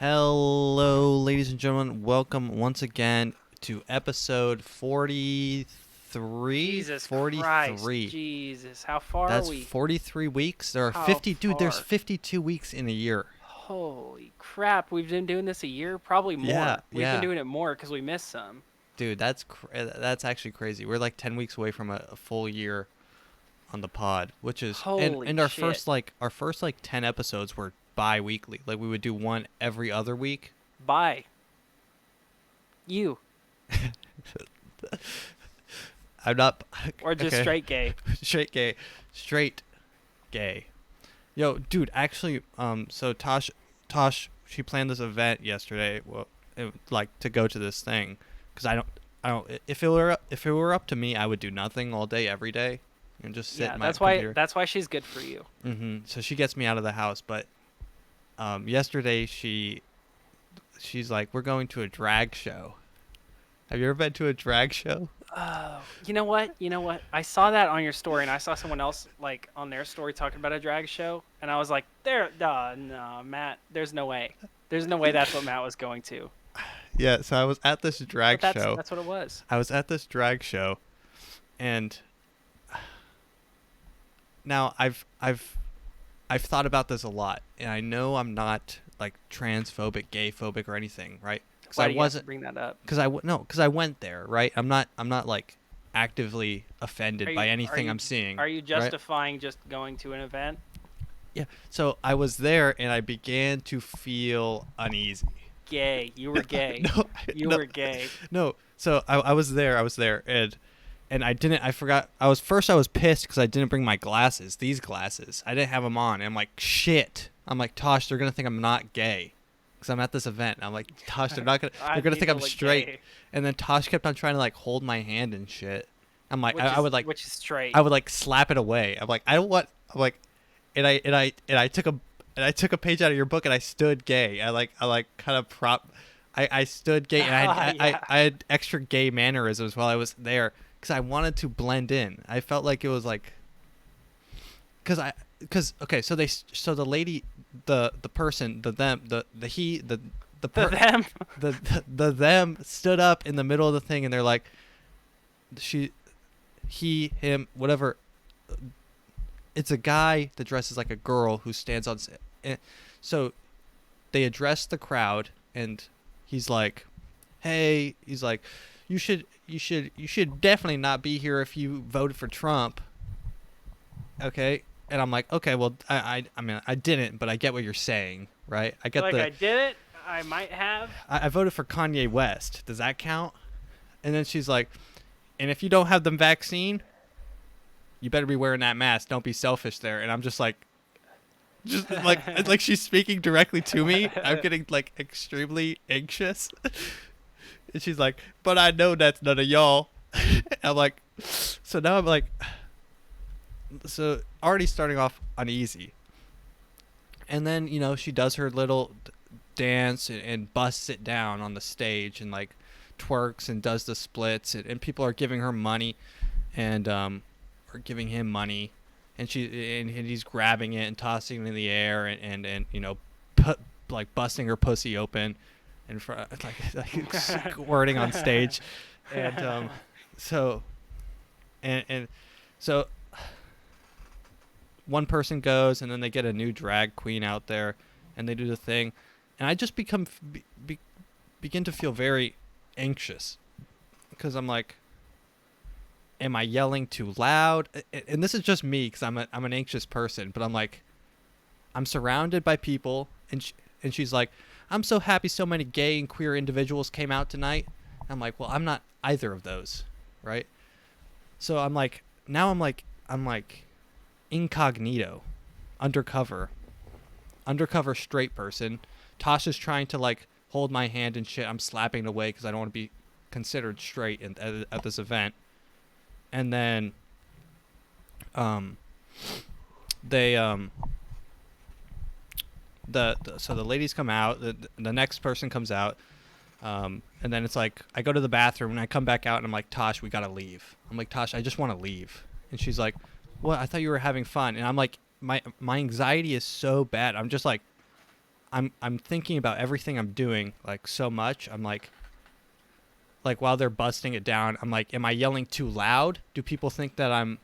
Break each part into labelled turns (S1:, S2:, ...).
S1: Hello, ladies and gentlemen. Welcome once again to episode 43.
S2: Jesus
S1: 43.
S2: Christ. Jesus. How far are
S1: That's
S2: we?
S1: 43 weeks. There are
S2: How
S1: 50. Dude, there's
S2: far?
S1: 52 weeks in a year.
S2: Holy crap. We've been doing this a year? Probably
S1: Yeah,
S2: more. We've been
S1: yeah.
S2: doing it more because we missed some.
S1: Dude, that's actually crazy. We're like 10 weeks away from a full year on the pod, which is
S2: Holy
S1: and
S2: shit.
S1: our first 10 episodes were bi-weekly. Like we would do one every other week.
S2: Bye. You.
S1: I'm not
S2: Or just
S1: okay.
S2: straight gay.
S1: Straight gay. Yo, dude, actually, so Tosh, she planned this event yesterday. Well, like to go to this thing, because I don't. If it were up to me, I would do nothing all day, every day, and just sit
S2: Yeah,
S1: in my
S2: that's why
S1: computer.
S2: that's why she's good for you.
S1: So she gets me out of the house, but yesterday she's like, we're going to a drag show. Have you ever been to a drag show?
S2: Oh, you know what? I saw that on your story, and I saw someone else like on their story talking about a drag show, and I was like, no, Matt, there's no way. There's no way that's what Matt was going to.
S1: Yeah. So I was at this
S2: But
S1: drag
S2: that's
S1: show.
S2: that's what it was.
S1: I was at this drag show, and now I've thought about this a lot, and I know I'm not like transphobic, gay phobic, or anything, right? Because
S2: Why
S1: I
S2: do you have to
S1: wasn't.
S2: bring that up?
S1: Because I went there, right? I'm not like actively offended by anything I'm seeing.
S2: Are you
S1: right?
S2: justifying just going to an event?
S1: Yeah. So I was there, and I began to feel uneasy.
S2: Gay. You were gay.
S1: No,
S2: You
S1: no,
S2: were gay.
S1: no. So I was there, and I forgot. I was pissed because I didn't bring my glasses. These glasses, I didn't have them on. And I'm like, shit. I'm like, Tosh, they're gonna think I'm not gay, because I'm at this event. And I'm like, Tosh, they're not gonna. They're gonna think I'm straight.
S2: Gay,
S1: And then Tosh kept on trying to like hold my hand and shit. I'm like,
S2: which is straight.
S1: I would like slap it away. I'm like, I don't want. I'm like, and I took a page out of your book, and I stood gay. I like kind of I stood gay, and
S2: Yeah.
S1: I had extra gay mannerisms while I was there, because I wanted to blend in. I felt like it was like, because okay, so the lady, the person, the them, the he, the
S2: For them.
S1: the them stood up in the middle of the thing, and they're like, he, him, whatever. It's a guy that dresses like a girl who stands on. So they address the crowd, and he's like, "Hey," he's like, "You should definitely not be here if you voted for Trump." Okay, and I'm like, okay, well, I mean, I didn't, but I get what you're saying, right? I get
S2: Like
S1: the.
S2: I did it. I might have.
S1: I voted for Kanye West. Does that count? And then she's like, "And if you don't have the vaccine, you better be wearing that mask. Don't be selfish there." And I'm just like it's like she's speaking directly to me. I'm getting like extremely anxious. And she's like, "But I know that's none of y'all." I'm like, so now I'm like, so already starting off uneasy. And then, she does her little dance, and busts it down on the stage, and like twerks and does the splits, and people are giving her money, and or giving him money, and he's grabbing it and tossing it in the air, and like busting her pussy open in front, like squirting on stage. And so so one person goes, and then they get a new drag queen out there, and they do the thing, and I just begin to feel very anxious, because I'm like, am I yelling too loud? And this is just me, because I'm an anxious person, but I'm like, I'm surrounded by people, and she's like, "I'm so happy so many gay and queer individuals came out tonight." I'm like, well, I'm not either of those, right? So I'm like incognito, undercover straight person. Tasha's trying to like hold my hand and shit. I'm slapping it away because I don't want to be considered straight at this event. And then they so the ladies come out, the next person comes out, and then it's like, I go to the bathroom, and I come back out, and I'm like, "Tosh, we gotta leave." I'm like, "Tosh, I just want to leave." And she's like, "What? I thought you were having fun." And I'm like, my anxiety is so bad. I'm just like, I'm thinking about everything I'm doing like so much. I'm like while they're busting it down, I'm like, am I yelling too loud? Do people think that I'm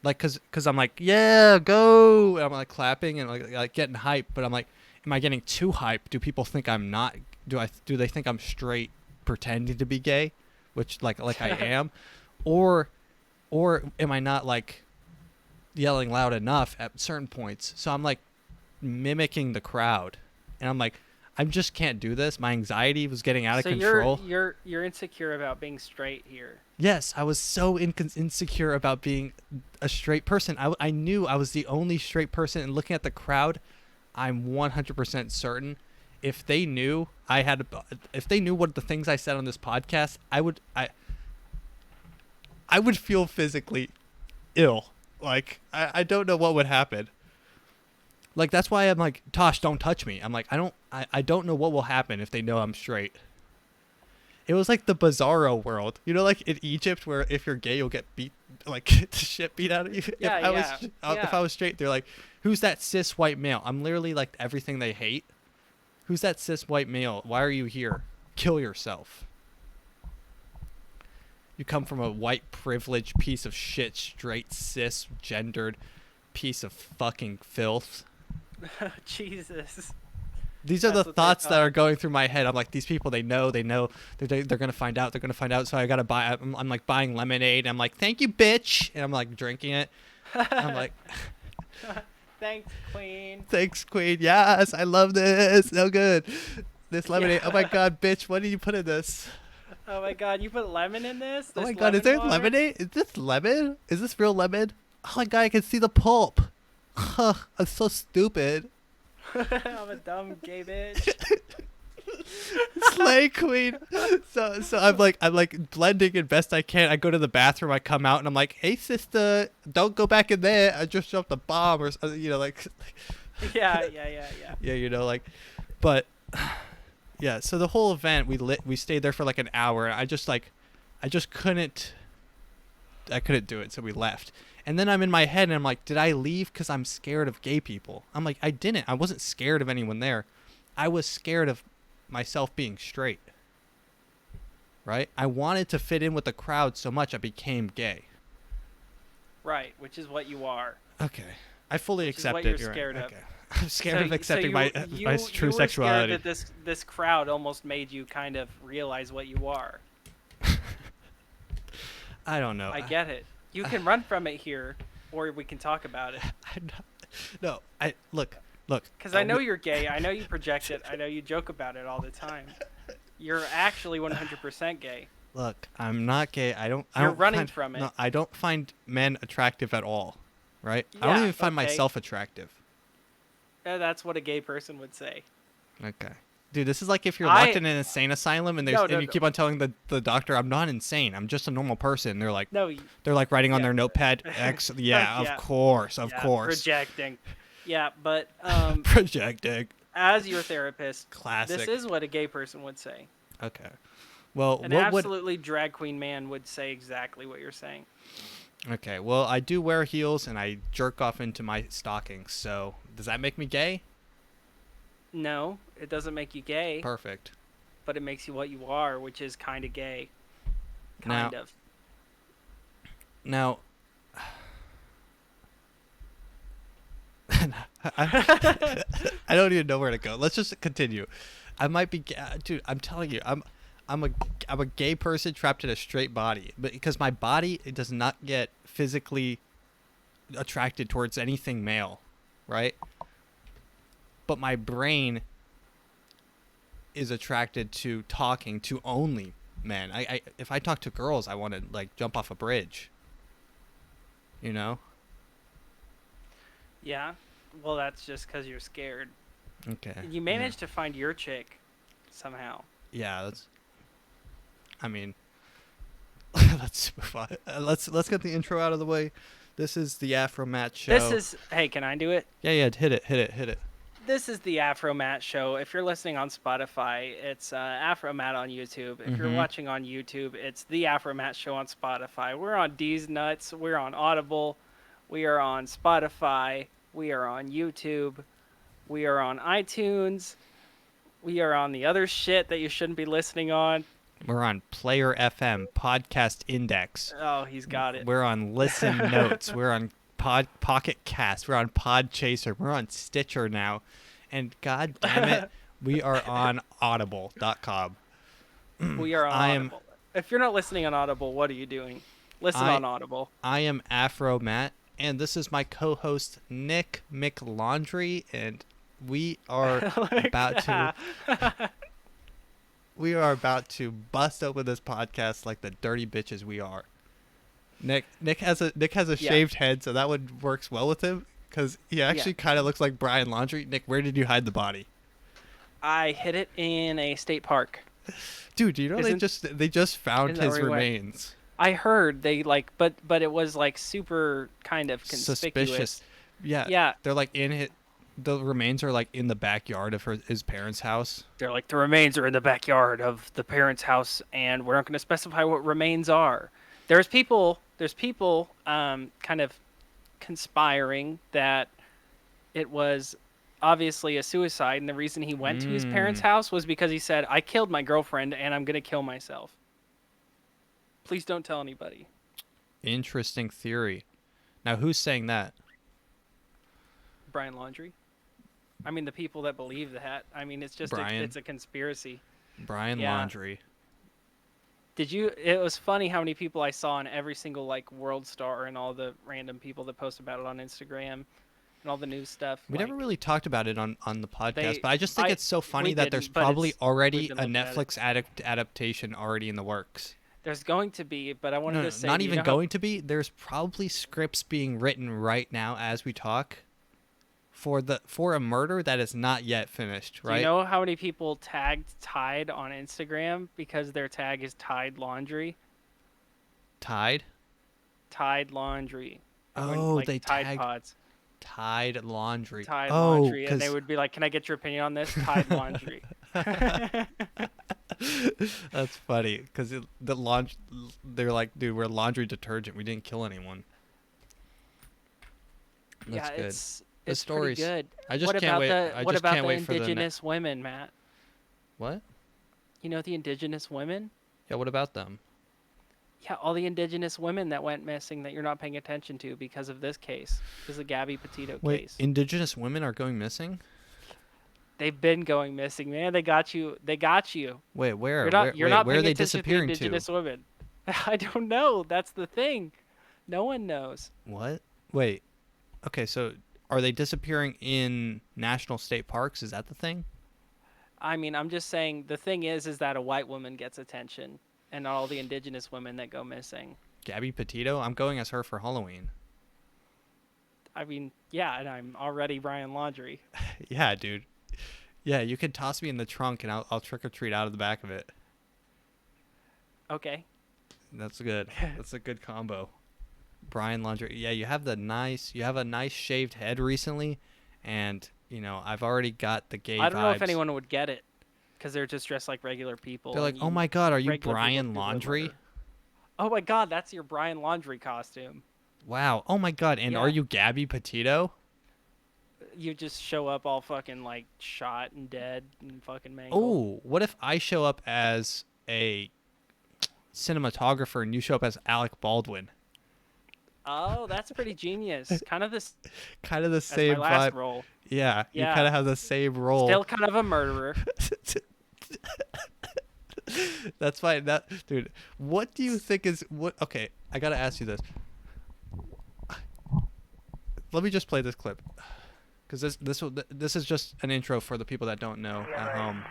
S1: like, cause I'm like, yeah, go. And I'm like clapping and like getting hype, but I'm like, am I getting too hype? Do people think I'm not? Do they think I'm straight pretending to be gay, which like I am, or am I not like yelling loud enough at certain points? So I'm like mimicking the crowd, and I'm like, I just can't do this. My anxiety was getting out of
S2: So
S1: control.
S2: you're insecure about being straight here.
S1: Yes, I was so insecure about being a straight person. I knew I was the only straight person, and looking at the crowd, I'm 100% certain if they knew if they knew what the things I said on this podcast, I would feel physically ill. Like I don't know what would happen. Like that's why I'm like, Tosh, don't touch me. I'm like, I don't know what will happen if they know I'm straight. It was like the Bizarro world, you know, like in Egypt, where if you're gay, you'll get beat, like the shit beat out of you.
S2: Yeah,
S1: If I was straight, they're like, "Who's that cis white male?" I'm literally like everything they hate. Who's that cis white male? Why are you here? Kill yourself. You come from a white privileged piece of shit, straight cis gendered piece of fucking filth.
S2: Jesus.
S1: These are
S2: That's
S1: the
S2: what they
S1: thoughts that
S2: thought.
S1: are going through my head. I'm like, these people, they know, they're gonna find out. They're gonna find out. So I gotta buy. I'm like buying lemonade. I'm like, thank you, bitch, and I'm like drinking it. I'm like,
S2: Thanks, Queen.
S1: thanks, queen. Yes, I love this. So good. This lemonade.
S2: Yeah.
S1: Oh my god, bitch, what did you put in this?
S2: Oh my god, you put lemon in this?
S1: Oh
S2: This
S1: my god, is there
S2: water?
S1: lemonade? Is this lemon? Is this real lemon? Oh my god, I can see the pulp. Huh, I'm so stupid.
S2: I'm a dumb gay bitch.
S1: Slay queen. So I'm like blending it best I can. I go to the bathroom, I come out, and I'm like, hey sister, don't go back in there. I just dropped a bomb, or you know, like
S2: Yeah.
S1: yeah, you know, like, but yeah. So the whole event, we stayed there for like an hour. And I just couldn't do it, so we left. And then I'm in my head, and I'm like, did I leave because I'm scared of gay people? I'm like, I didn't. I wasn't scared of anyone there. I was scared of myself being straight. Right? I wanted to fit in with the crowd so much I became gay.
S2: Right, which is what you are.
S1: Okay. I fully
S2: Which is
S1: accept
S2: what
S1: it.
S2: you're scared of.
S1: Okay. I'm scared of accepting
S2: you,
S1: my
S2: you
S1: true
S2: were
S1: sexuality.
S2: scared that this crowd almost made you kind of realize what you are.
S1: I don't know.
S2: I get it. You can run from it here, or we can talk about it.
S1: I'm not, no, look.
S2: Because I know you're gay. I know you project it. I know you joke about it all the time. You're actually 100% gay.
S1: Look, I'm not gay.
S2: You're
S1: don't
S2: running
S1: find,
S2: from it.
S1: No, I don't find men attractive at all. Right? I
S2: Yeah,
S1: don't even find
S2: okay.
S1: myself attractive.
S2: That's what a gay person would say.
S1: Okay. Dude, this is like if you're locked in an insane asylum and you keep on telling the doctor, I'm not insane. I'm just a normal person. They're like,
S2: No.
S1: they're like writing on
S2: Yeah.
S1: their notepad, X. Yeah,
S2: Yeah.
S1: of course.
S2: Projecting. Yeah, but
S1: Projecting.
S2: as your therapist,
S1: Classic.
S2: this is what a gay person would say.
S1: Okay. Well,
S2: An
S1: what would...
S2: absolutely drag queen man would say exactly what you're saying.
S1: Okay, well, I do wear heels and I jerk off into my stockings. So, does that make me gay?
S2: No, it doesn't make you gay,
S1: Perfect.
S2: but it makes you what you are, which is kind of gay. Kind of.
S1: Now, I don't even know where to go. Let's just continue. I might be, dude. I'm telling you, I'm a gay person trapped in a straight body, but because my body, it does not get physically attracted towards anything male, right? But my brain is attracted to talking to only men. I if I talk to girls, I want to like jump off a bridge. You know?
S2: Yeah. Well, that's just because you're scared.
S1: Okay.
S2: You managed to find your chick somehow.
S1: Yeah, that's. I mean, let's move on. Let's get the intro out of the way. This is the AfroMattt show.
S2: This is. Hey, can I do it?
S1: Yeah. Hit it.
S2: This is the AfroMattt show. If you're listening on Spotify, it's AfroMattt on YouTube. If you're watching on YouTube, it's the AfroMattt show on Spotify. We're on D's Nuts. We're on Audible. We are on Spotify. We are on YouTube. We are on iTunes. We are on the other shit that you shouldn't be listening on.
S1: We're on Player FM, Podcast Index.
S2: Oh, he's got it.
S1: We're on Listen Notes. We're on Pocket Cast. We're on Podchaser. We're on Stitcher now. And god damn it, we are on audible.com.
S2: We are on Audible. If you're not listening on Audible, what are you doing? Listen on Audible.
S1: I am AfroMattt, and this is my co-host Nick McLaundry, and we are about to bust open this podcast like the dirty bitches we are. Nick has a shaved head, so that one works well with him because he actually kind of looks like Brian Laundrie. Nick, where did you hide the body?
S2: I hid it in a state park.
S1: Dude, do you know they just found his remains?
S2: I heard but it was like super kind of conspicuous.
S1: Suspicious. Yeah. They're like the remains are like in the backyard of his parents' house.
S2: They're like, the remains are in the backyard of the parents' house, and we're not going to specify what remains are. There's people kind of conspiring that it was obviously a suicide, and the reason he went to his parents' house was because he said, I killed my girlfriend and I'm going to kill myself. Please don't tell anybody.
S1: Interesting theory. Now, who's saying that?
S2: Brian Laundrie. I mean, the people that believe that. I mean, it's just it's a conspiracy.
S1: Brian Laundrie.
S2: It was funny how many people I saw on every single like World Star and all the random people that post about it on Instagram and all the news stuff.
S1: We never really talked about it on the podcast, but I just think it's so funny that there's probably already a Netflix adaptation already in the works.
S2: There's going to be, but I wanted to say...
S1: Not even going to be. There's probably scripts being written right now as we talk for a murder that is not yet finished, right?
S2: Do you know how many people tagged Tide on Instagram because their tag is Tide Laundry?
S1: Tide?
S2: Tide Laundry.
S1: Oh, they
S2: Tide
S1: tagged
S2: Pods.
S1: Tide Laundry.
S2: Tide Laundry, and they would be like, "Can I get your opinion on this?" Tide Laundry.
S1: That's funny because they're like, dude, we're laundry detergent. We didn't kill anyone. That's good.
S2: It's
S1: stories.
S2: Pretty good.
S1: I just can't wait.
S2: What about the indigenous women, Matt?
S1: What?
S2: You know the indigenous women?
S1: Yeah. What about them?
S2: Yeah, all the indigenous women that went missing that you're not paying attention to because of this case. This is the Gabby Petito case.
S1: Indigenous women are going missing?
S2: They've been going missing, man. They got you.
S1: Wait, where?
S2: You're not
S1: where are
S2: paying
S1: they
S2: attention
S1: disappearing
S2: to? Indigenous women. I don't know. That's the thing. No one knows.
S1: What? Wait. Okay, so are they disappearing in national state parks? Is that the thing?
S2: I mean, I'm just saying the thing is that a white woman gets attention and not all the indigenous women that go missing.
S1: Gabby Petito? I'm going as her for Halloween.
S2: I mean, yeah, and I'm already Brian Laundrie.
S1: Yeah, dude. Yeah, you can toss me in the trunk and I'll trick or treat out of the back of it.
S2: Okay.
S1: That's good. That's a good combo. Brian Laundrie. Yeah, you have a nice shaved head recently, and I've already got the gay vibes.
S2: I don't know if anyone would get it because they're just dressed like regular people.
S1: They're like, "Oh my god, are you Brian Laundrie?"
S2: Oh my god, that's your Brian Laundrie costume.
S1: Wow. Oh my god, and are you Gabby Petito?
S2: You just show up all fucking like shot and dead and fucking mangled.
S1: Oh, what if I show up as a cinematographer and you show up as Alec Baldwin?
S2: Oh, that's pretty genius. Kind of the
S1: same
S2: my last
S1: vibe.
S2: Role.
S1: Yeah, you kind of have the same role.
S2: Still kind of a murderer.
S1: That's fine. Dude, what do you think is what? Okay, I gotta ask you this. Let me just play this clip, because this is just an intro for the people that don't know at home.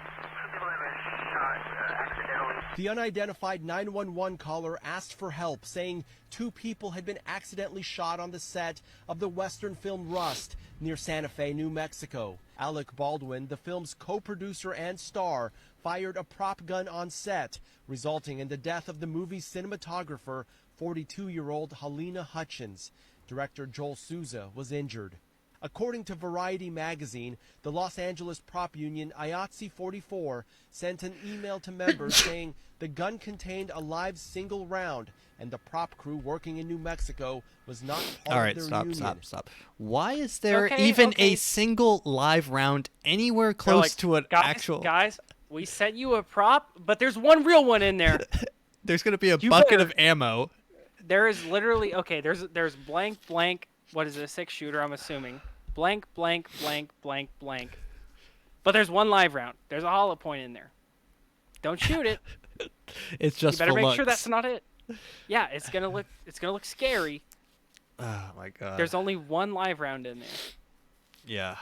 S3: The unidentified 911 caller asked for help, saying 2 people had been accidentally shot on the set of the Western film Rust near Santa Fe, New Mexico. Alec Baldwin, the film's co-producer and star, fired a prop gun on set, resulting in the death of the movie's cinematographer, 42-year-old Helena Hutchins. Director Joel Souza was injured. According to Variety magazine, the Los Angeles prop union IATSE 44 sent an email to members saying the gun contained a live single round and the prop crew working in New Mexico was not part
S1: All
S3: of
S1: right,
S3: their
S1: stop,
S3: union.
S1: stop. Why is there
S2: Okay,
S1: even
S2: okay.
S1: a single live round anywhere
S2: They're
S1: close
S2: like,
S1: to an
S2: guys,
S1: actual?
S2: Guys, we sent you a prop, but there's one real one in there.
S1: There's gonna be a
S2: You
S1: bucket
S2: better-
S1: of ammo.
S2: There is literally okay. There's blank blank. What is it? A 6-shooter? I'm assuming. Blank blank blank blank blank. But there's one live round. There's a hollow point in there. Don't shoot it.
S1: It's
S2: You
S1: just
S2: better
S1: for
S2: make
S1: looks.
S2: sure that's not it. Yeah, it's gonna look scary.
S1: Oh my god.
S2: There's only one live round in there.
S1: Yeah.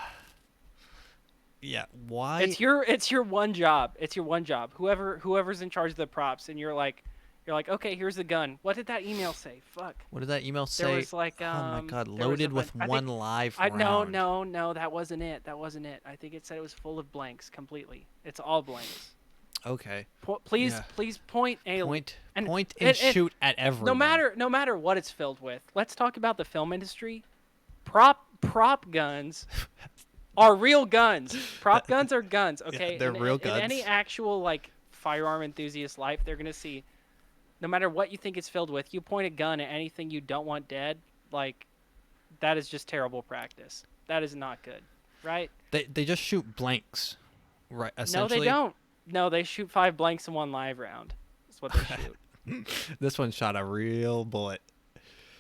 S1: Yeah. Why?
S2: It's your one job. It's your one job. Whoever's in charge of the props, and you're like, okay, here's the gun. What did that email say? Fuck.
S1: What did that email say?
S2: There was like
S1: oh my god,
S2: there was
S1: loaded
S2: a
S1: with
S2: bunch- I
S1: one
S2: think-
S1: live
S2: No,
S1: round.
S2: no, that wasn't it. That wasn't it. I think it said it was full of blanks completely. It's all blanks.
S1: Okay.
S2: Please,
S1: Yeah.
S2: please point a
S1: Point
S2: and-
S1: and
S2: and-
S1: shoot at everyone.
S2: no matter what it's filled with. Let's talk about the film industry. Prop guns are real guns. Prop guns are guns, okay?
S1: they're real
S2: In any
S1: guns.
S2: actual like firearm enthusiast life, they're gonna see, no matter what you think it's filled with, you point a gun at anything you don't want dead, like that is just terrible practice. That is not good, right?
S1: They just shoot blanks, right?
S2: No,
S1: Essentially.
S2: they don't. No, they shoot 5 blanks in one live round. That's what they shoot.
S1: This one shot a real bullet.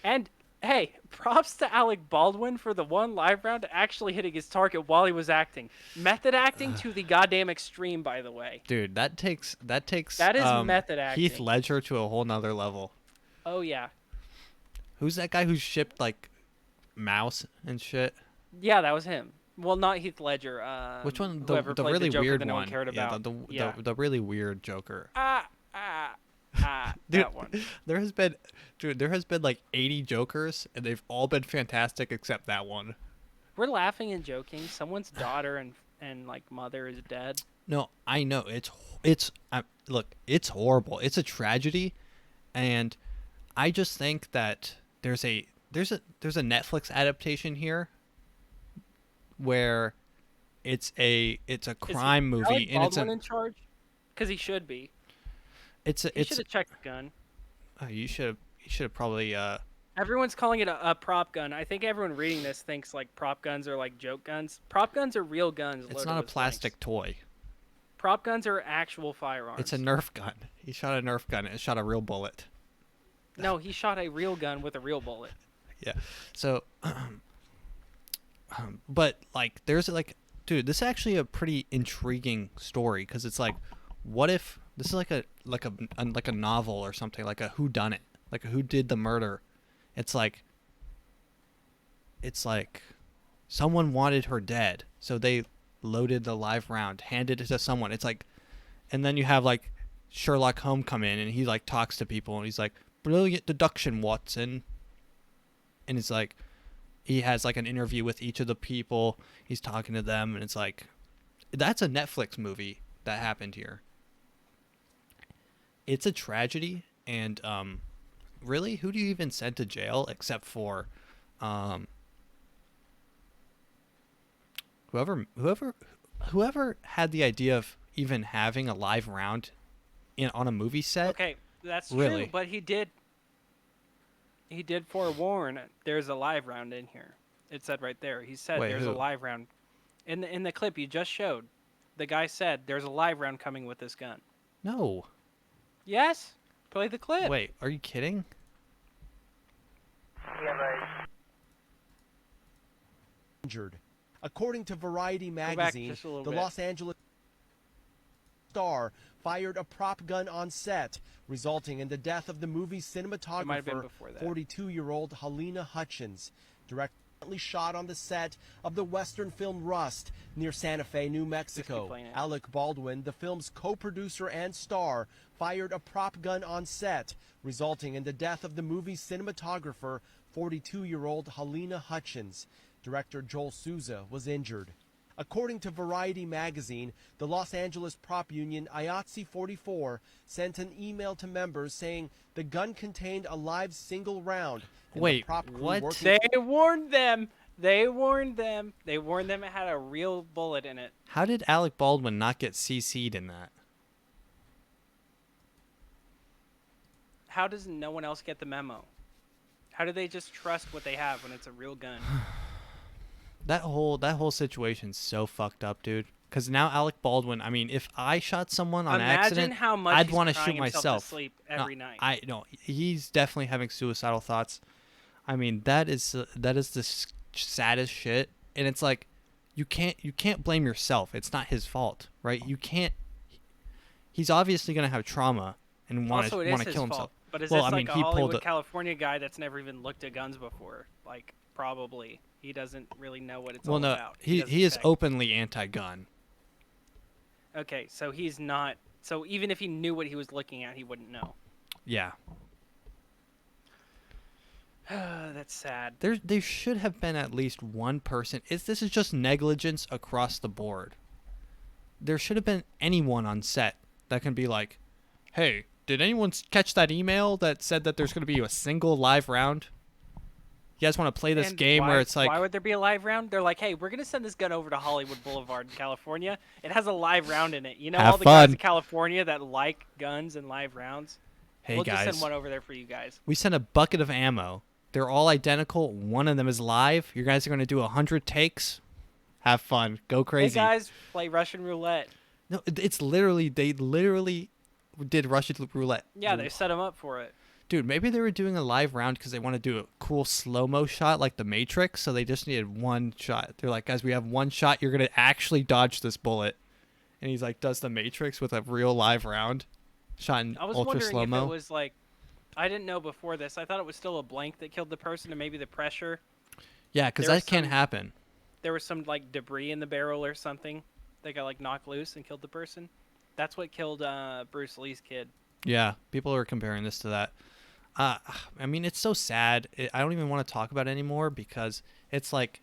S2: And hey, props to Alec Baldwin for the one live round actually hitting his target while he was acting. Method acting to the goddamn extreme, by the way.
S1: Dude, that takes
S2: That is method
S1: Heath
S2: acting.
S1: Ledger to a whole nother level.
S2: Oh yeah,
S1: Who's that guy who shipped like mouse and shit?
S2: yeah, that was him. Well, not Heath Ledger.
S1: Which one?
S2: Whoever
S1: The
S2: played
S1: really
S2: Joker
S1: weird
S2: that no
S1: one.
S2: one cared
S1: Yeah,
S2: about.
S1: the, the really weird Joker. Dude,
S2: that one.
S1: there has been like 80 Jokers and they've all been fantastic except that one.
S2: We're laughing and joking. Someone's daughter and like mother is dead.
S1: No, I know look, it's horrible. It's a tragedy, and I just think that there's a Netflix adaptation here where it's a crime movie
S2: Alec
S1: and it's
S2: Baldwin in charge? Because he should be. He should have checked the gun.
S1: you should have probably
S2: Everyone's calling it a prop gun. I think everyone reading this thinks like prop guns are like joke guns. Prop guns are real guns.
S1: it's
S2: loaded
S1: not a
S2: with blanks.
S1: plastic toy.
S2: Prop guns are actual firearms.
S1: It's a Nerf gun. He shot a Nerf gun and it shot a real bullet.
S2: No, he shot a real gun with a real bullet.
S1: Yeah. So, but like, there's like, dude, this is actually a pretty intriguing story because it's like, what if this is like a novel or something, like a whodunit, like a who did the murder. It's like someone wanted her dead, so they loaded the live round, handed it to someone. It's like, and then you have like Sherlock Holmes come in and he like talks to people and he's like, brilliant deduction, Watson. And it's like, he has like an interview with each of the people. He's talking to them, and it's like, that's a Netflix movie that happened here. It's a tragedy, and really, who do you even send to jail except for whoever had the idea of even having a live round on a movie set?
S2: Okay, that's
S1: Really?
S2: true, but he did forewarn there's a live round in here. It said right there. He said
S1: Wait,
S2: there's
S1: who?
S2: a live round. In the clip you just showed, the guy said there's a live round coming with this gun.
S1: No.
S2: Yes? Play the clip.
S1: Wait, are you kidding?
S3: Injured. According to Variety
S2: back
S3: magazine,
S2: just a little
S3: the
S2: bit.
S3: Los Angeles Star fired a prop gun on set, resulting in the death of the movie's
S2: might have been
S3: cinematographer,
S2: before that.
S3: 42-year-old Helena Hutchins, directly shot on the set of the Western film Rust near Santa Fe, New Mexico.
S2: playing it.
S3: Alec Baldwin, the film's co-producer and star, fired a prop gun on set, resulting in the death of the movie's cinematographer, 42-year-old Helena Hutchins. Director Joel Souza was injured. According to Variety magazine, the Los Angeles prop union IATSE 44 sent an email to members saying the gun contained a live single round. and the
S1: Wait,
S3: prop crew
S1: what?
S3: working
S2: They warned them. They warned them. They warned them it had a real bullet in it.
S1: How did Alec Baldwin not get CC'd in that?
S2: How does no one else get the memo? How do they just trust what they have when it's a real gun?
S1: That whole situation's so fucked up, dude. Because now Alec Baldwin, I mean, if I shot someone on
S2: Imagine
S1: accident,
S2: how much
S1: I'd
S2: he's
S1: want to
S2: crying
S1: shoot
S2: himself
S1: myself.
S2: to sleep every night.
S1: He's definitely having suicidal thoughts. I mean, that is the saddest shit. And it's like, you can't blame yourself. It's not his fault, right? You can't. He's obviously gonna have trauma and want to kill himself.
S2: Fault. But is
S1: well,
S2: this
S1: I mean,
S2: like a
S1: he pulled
S2: Hollywood, California guy that's never even looked at guns before? Like, probably. He doesn't really know what it's all about.
S1: He is openly anti-gun.
S2: Okay, so he's not. So even if he knew what he was looking at, he wouldn't know.
S1: Yeah.
S2: That's sad.
S1: There should have been at least one person. This is just negligence across the board. There should have been anyone on set that can be like, hey, did anyone catch that email that said that there's going to be a single live round? You guys want to play this
S2: And
S1: game where it's like...
S2: Why would there be a live round? They're like, hey, we're going to send this gun over to Hollywood Boulevard in California. It has a live round in it. You know
S1: Have
S2: all the
S1: fun.
S2: guys in California that like guns and live rounds?
S1: Hey,
S2: we'll
S1: guys.
S2: just send one over there for you guys.
S1: We sent a bucket of ammo. They're all identical. One of them is live. You guys are going to do 100 takes. Have fun. Go crazy.
S2: Hey, guys, play Russian roulette.
S1: No, it's literally... They literally did Russian roulette.
S2: Yeah, they set them up for it.
S1: Dude, maybe they were doing a live round because they want to do a cool slow-mo shot like the Matrix, so they just needed one shot. They're like, guys, we have one shot. You're going to actually dodge this bullet. And he's like, does the Matrix with a real live round shot in
S2: I was
S1: ultra
S2: wondering
S1: slow-mo.
S2: if it was like... I didn't know before this. I thought it was still a blank that killed the person and maybe the pressure.
S1: Yeah, because
S2: There
S1: that
S2: was
S1: can't
S2: some-
S1: happen.
S2: There was some like debris in the barrel or something that got like knocked loose and killed the person. That's what killed Bruce Lee's kid.
S1: Yeah, people are comparing this to that. I mean, it's so sad. I don't even want to talk about it anymore because it's like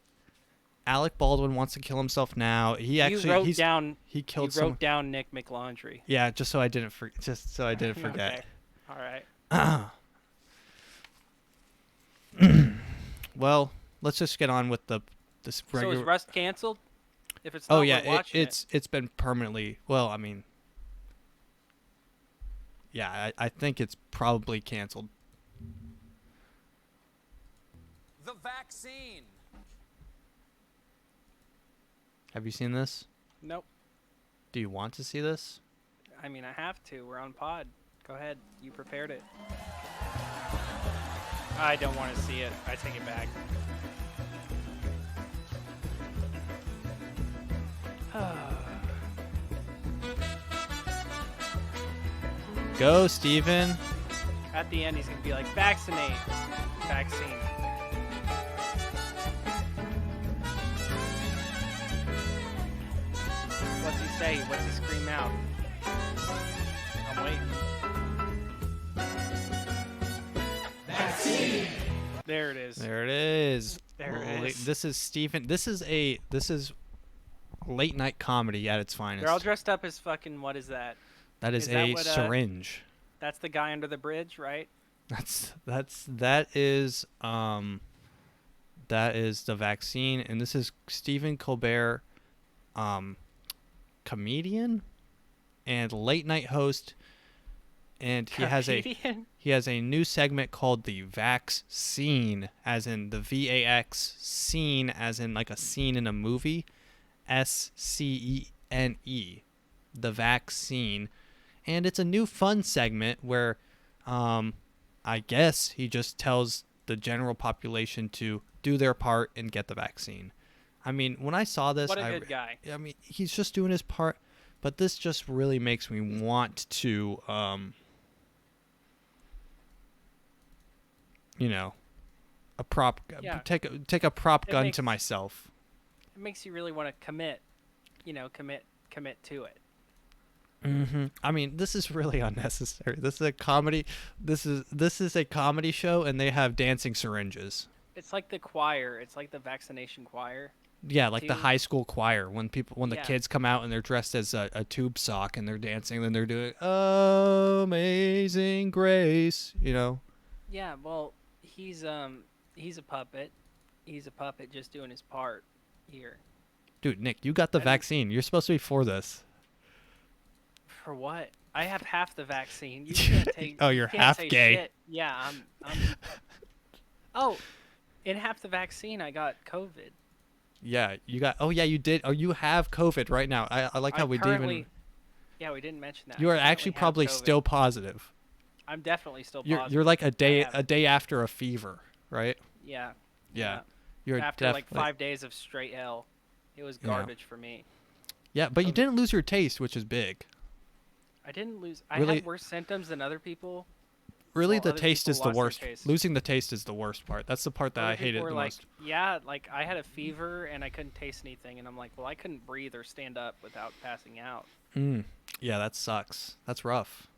S1: Alec Baldwin wants to kill himself now. He killed
S2: You
S1: someone.
S2: wrote down Nick McLaundry.
S1: Yeah, just so I didn't forget.
S2: Okay. All right.
S1: Well, let's just get on with this
S2: So
S1: regular.
S2: is Rust canceled? If it's not,
S1: Oh yeah,
S2: we're watching
S1: it's been permanently. Well, I mean, yeah, I think it's probably canceled.
S4: The vaccine.
S1: Have you seen this?
S2: Nope.
S1: Do you want to see this?
S2: I mean, I have to. We're on pod. Go ahead. You prepared it. I don't want to see it. I take it back.
S1: Go, Steven.
S2: At the end, he's going to be like, vaccinate. Vaccine. What's he say? What's he scream out? I'm waiting. Vaccine! There it is.
S1: There it is.
S2: There it is.
S1: This is Steven. This is late night comedy at its finest.
S2: They're all dressed up as fucking, what is that?
S1: That is
S2: is that
S1: a
S2: what,
S1: syringe.
S2: That's the guy under the bridge, right?
S1: That is the vaccine, and this is Stephen Colbert, comedian and late night host, and he has a new segment called the Vax Scene, as in the VAX scene, as in like a scene in a movie, SCENE, the vaccine, and it's a new fun segment where I guess he just tells the general population to do their part and get the vaccine. I mean, when I saw this,
S2: What a good guy.
S1: I mean, he's just doing his part, but this just really makes me want to,
S2: Yeah.
S1: take a prop
S2: It
S1: gun
S2: makes-
S1: to myself.
S2: It makes you really want to commit to it.
S1: Mm-hmm. I mean, this is really unnecessary. This is a comedy. This is a comedy show, and they have dancing syringes.
S2: It's like the choir. It's like the vaccination choir.
S1: Yeah, like the
S2: Dude.
S1: high school choir when the
S2: Yeah.
S1: kids come out and they're dressed as a tube sock and they're dancing and they're doing Amazing Grace,
S2: Yeah, well, he's a puppet. He's a puppet just doing his part here.
S1: Dude, Nick, you got the
S2: I didn't-
S1: vaccine. You're supposed to be for this.
S2: For what? I have half the vaccine. You can't take.
S1: Oh,
S2: you
S1: you're
S2: can't
S1: half
S2: say
S1: gay.
S2: Shit. Yeah, I'm. Oh, in half the vaccine, I got COVID.
S1: Yeah, you got. Oh, yeah, you did. Oh, you have COVID right now. I like how we didn't even.
S2: Yeah, we didn't mention that.
S1: You are
S2: I currently
S1: actually
S2: have
S1: probably
S2: COVID.
S1: still positive.
S2: I'm definitely still
S1: You're
S2: positive.
S1: you're like
S2: I have
S1: a
S2: it.
S1: day after a fever, right?
S2: Yeah.
S1: Yeah. You're
S2: After like
S1: definitely-
S2: 5 days of straight hell, it was
S1: Yeah.
S2: garbage for me.
S1: Yeah, but you
S2: COVID.
S1: didn't lose your taste, which is big.
S2: I didn't lose. I
S1: Really-
S2: had worse symptoms than other people.
S1: Really,
S2: Well,
S1: the
S2: other
S1: taste
S2: people
S1: is the
S2: lost their
S1: worst.
S2: taste.
S1: Losing the taste is the worst part. That's the part that
S2: Other
S1: I hated
S2: people were
S1: the
S2: like,
S1: most.
S2: yeah, like I had a fever and I couldn't taste anything, and I'm like, well, I couldn't breathe or stand up without passing out.
S1: Yeah, that sucks. That's rough.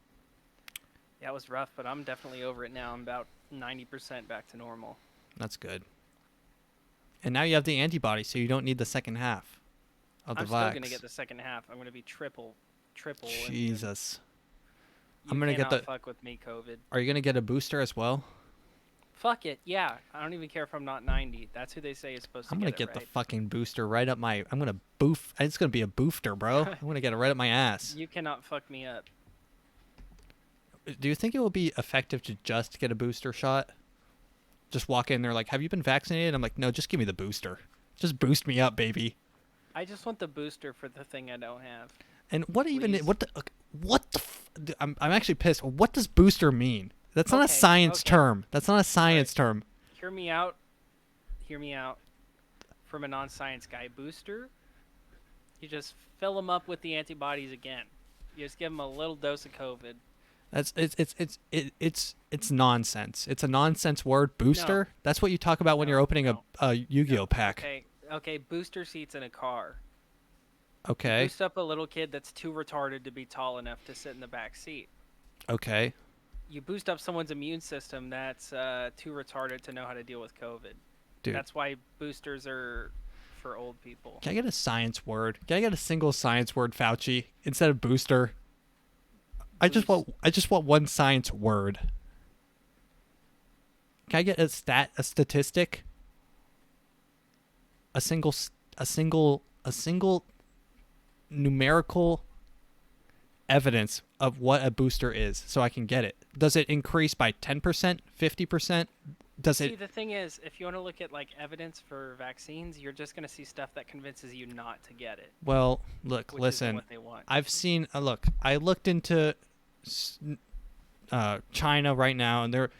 S2: Yeah, it was rough, but I'm definitely over it now. I'm about 90% back to normal.
S1: That's good. And now you have the antibody, so you don't need the second half of the
S2: I'm still
S1: vax.
S2: gonna get the second half. I'm gonna be triple. immune.
S1: Jesus.
S2: You
S1: I'm gonna get
S2: cannot
S1: the-
S2: fuck with me, COVID.
S1: Are you gonna get a booster as well?
S2: Fuck it, yeah. I don't even care if I'm not 90. That's who they say is supposed to
S1: I'm gonna
S2: get
S1: get
S2: it,
S1: the
S2: right?
S1: fucking booster right up my. I'm gonna boof. It's gonna be a boofter, bro. I'm gonna get it right up my ass.
S2: You cannot fuck me up.
S1: Do you think it will be effective to just get a booster shot? Just walk in there like, have you been vaccinated? I'm like, no, just give me the booster. Just boost me up, baby.
S2: I just want the booster for the thing I don't have.
S1: And what even
S2: Please.
S1: what the I'm actually pissed. What does booster mean? That's not a
S2: Okay,
S1: science
S2: okay.
S1: term. That's not a science term.
S2: Hear me out. Hear me out. From a non-science guy, booster. You just fill them up with the antibodies again. You just give them a little dose of COVID.
S1: That's it's nonsense. It's a nonsense word. Booster. That's what you talk about when
S2: No,
S1: you're opening
S2: no.
S1: a Yu-Gi-Oh pack.
S2: Okay. Booster seats in a car.
S1: Okay.
S2: Boost up a little kid that's too retarded to be tall enough to sit in the back seat.
S1: Okay.
S2: You boost up someone's immune system that's too retarded to know how to deal with COVID.
S1: Dude.
S2: That's why boosters are for old people.
S1: Can I get a science word? Can I get a single science word, Fauci, instead of booster? I just want one science word. Can I get a statistic? A single numerical evidence of what a booster is so I can get it. Does it increase by 10%, 50%? Does
S2: See,
S1: it
S2: the thing is, if you want to look at like evidence for vaccines, you're just going to see stuff that convinces you not to get it.
S1: Well, look,
S2: Which isn't
S1: listen.
S2: what they want.
S1: I've seen look, I looked into China right now, and they're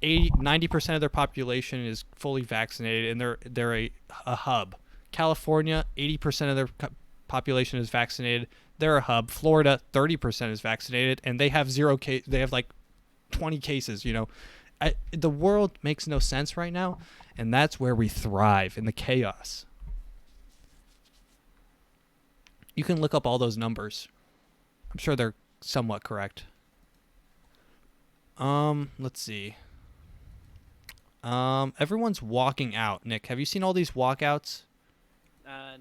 S1: 90% of their population is fully vaccinated, and they're a hub. California, 80% of their population is vaccinated. They're a hub. Florida, 30% is vaccinated, and they have zero case. They have like 20 cases. You know, the world makes no sense right now, and that's where we thrive, in the chaos. You can look up all those numbers. I'm sure they're somewhat correct. Let's see. Everyone's walking out. Nick, have you seen all these walkouts?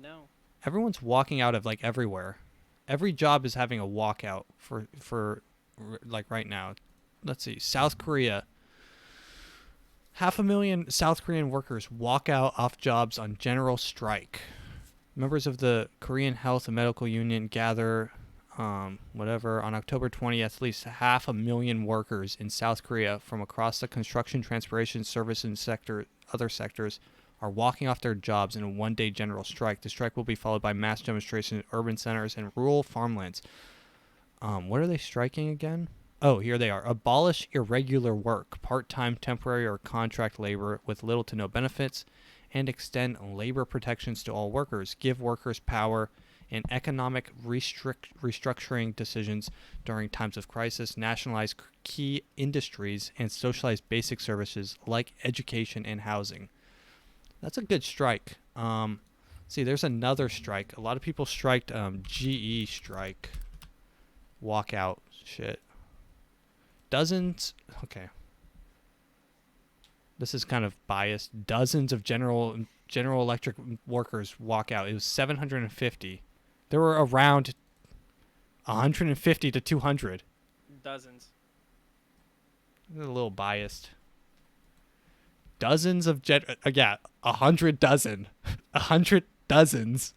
S2: No.
S1: Everyone's walking out of like everywhere. Every job is having a walkout for like right now. Let's see. South Korea. 500,000 South Korean workers walk out off jobs on general strike. Members of the Korean Health and Medical Union gather on October 20th. At least 500,000 workers in South Korea from across the construction, transportation, service, and other sectors are walking off their jobs in a one-day general strike. The strike will be followed by mass demonstrations in urban centers and rural farmlands. What are they striking again? Oh, here they are. Abolish irregular work, part-time, temporary, or contract labor with little to no benefits, and extend labor protections to all workers. Give workers power in economic restructuring decisions during times of crisis. Nationalize key industries and socialize basic services like education and housing. That's a good strike. See, there's another strike. A lot of people striked. GE strike. Walkout shit. Dozens. Okay. This is kind of biased. Dozens of General Electric workers walk out. It was 750. There were around 150 to 200.
S2: Dozens.
S1: A little biased. dozens of 100 dozens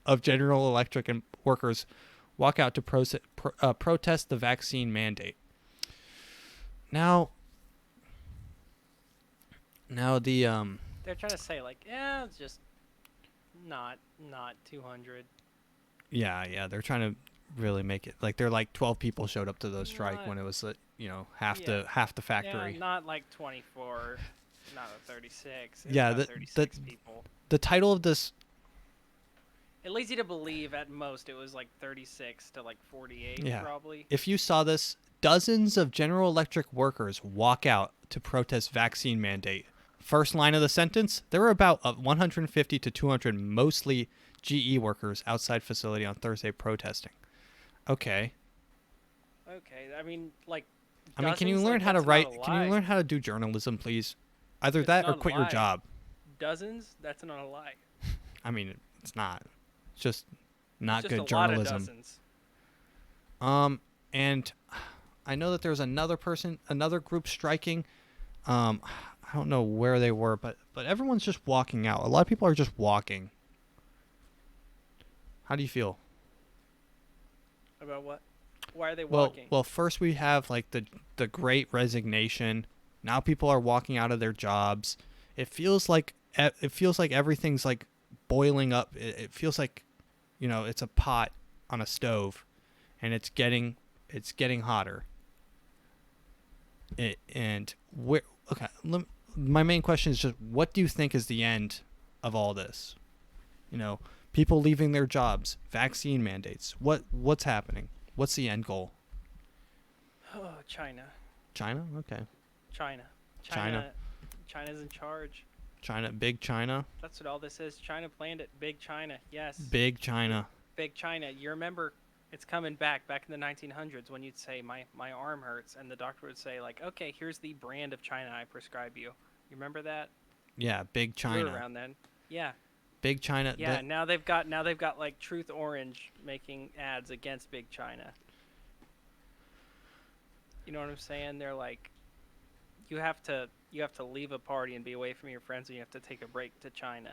S1: of General Electric and workers walk out to protest the vaccine mandate. Now the
S2: They're trying to say like, yeah, it's just not 200.
S1: yeah, they're trying to really make it like they're like 12 people showed up to the strike when it was half the factory.
S2: Yeah, not like 24, not a 36.
S1: Yeah,
S2: the 36 people.
S1: The title of this.
S2: It leads you to believe at most it was like 36 to like 48 probably.
S1: If you saw this, dozens of General Electric workers walk out to protest vaccine mandate. First line of the sentence, there were about 150 to 200 mostly GE workers outside facility on Thursday protesting. Okay.
S2: I mean, like.
S1: Can you learn how to write? Can you learn how to do journalism, please? Either that or quit your job.
S2: Dozens? That's not a lie.
S1: I mean, it's not. It's just not
S2: it's
S1: good
S2: just
S1: journalism.
S2: Lot of dozens.
S1: And I know that there's another group striking. I don't know where they were, but everyone's just walking out. A lot of people are just walking. How do you feel?
S2: About what? Why are they walking?
S1: Well, first we have like the Great Resignation. Now people are walking out of their jobs. It feels like everything's like boiling up. It feels like, it's a pot on a stove, and it's getting hotter. My main question is just, what do you think is the end of all this? People leaving their jobs, vaccine mandates. What's happening? What's the end goal?
S2: Oh, China.
S1: China? Okay.
S2: China's in charge.
S1: Big China.
S2: That's what all this is. China planned it. Big China. Yes.
S1: Big China.
S2: Big China. You remember, it's coming back in the 1900s when you'd say, my arm hurts, and the doctor would say, like, okay, here's the brand of China I prescribe you. You remember that?
S1: Yeah, Big China.
S2: You were around then. Yeah.
S1: Big China.
S2: Yeah, now they've got like Truth Orange making ads against Big China. You know what I'm saying? They're like, you have to leave a party and be away from your friends, and you have to take a break to China.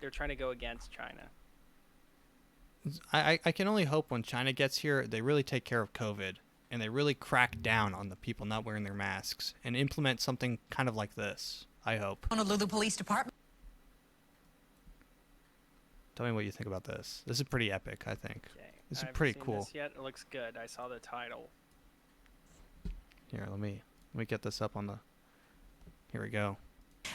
S2: They're trying to go against China.
S1: I can only hope when China gets here, they really take care of COVID, and they really crack down on the people not wearing their masks and implement something kind of like this. I hope.
S5: Honolulu Police Department.
S1: Tell me what you think about this. This is pretty epic, I think.
S2: Okay.
S1: This is
S2: I haven't
S1: pretty
S2: seen
S1: cool.
S2: This yet. It looks good. I saw the title.
S1: Here, let me get this up on the. Here we go.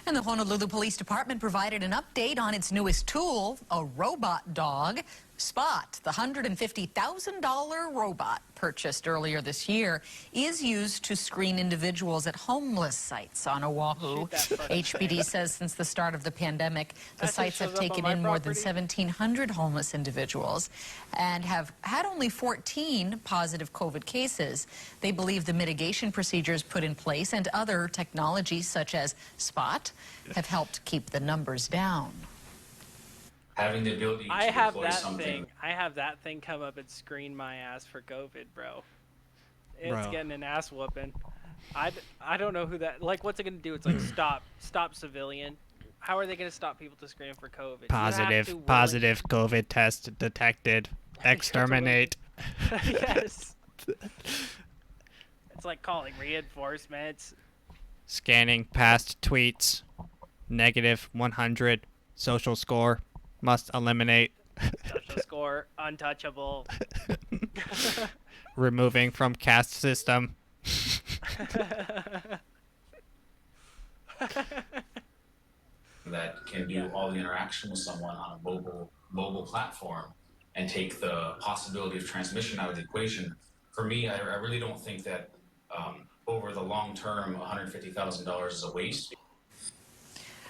S5: And the Honolulu Police Department provided an update on its newest tool, a robot dog. Spot, the $150,000 robot purchased earlier this year, is used to screen individuals at homeless sites on Oahu. HPD says since the start of the pandemic, the sites have taken in more than 1,700 homeless individuals and have had only 14 positive COVID cases. They believe the mitigation procedures put in place and other technologies such as Spot have helped keep the numbers down.
S6: Having the ability to deploy something.
S2: I have that thing come up and screen my ass for COVID, bro. It's getting an ass whooping. I don't know who that. Like, what's it gonna do? It's like stop civilian. How are they gonna stop people to screen for COVID?
S1: Positive COVID test detected. Exterminate.
S2: Yes. It's like calling reinforcements.
S1: Scanning past tweets. Negative 100. Social score. Must eliminate.
S2: Social score untouchable.
S1: Removing from cast system.
S6: That can do all the interaction with someone on a mobile platform and take the possibility of transmission out of the equation. For me, I really don't think that over the long term, $150,000 is a waste.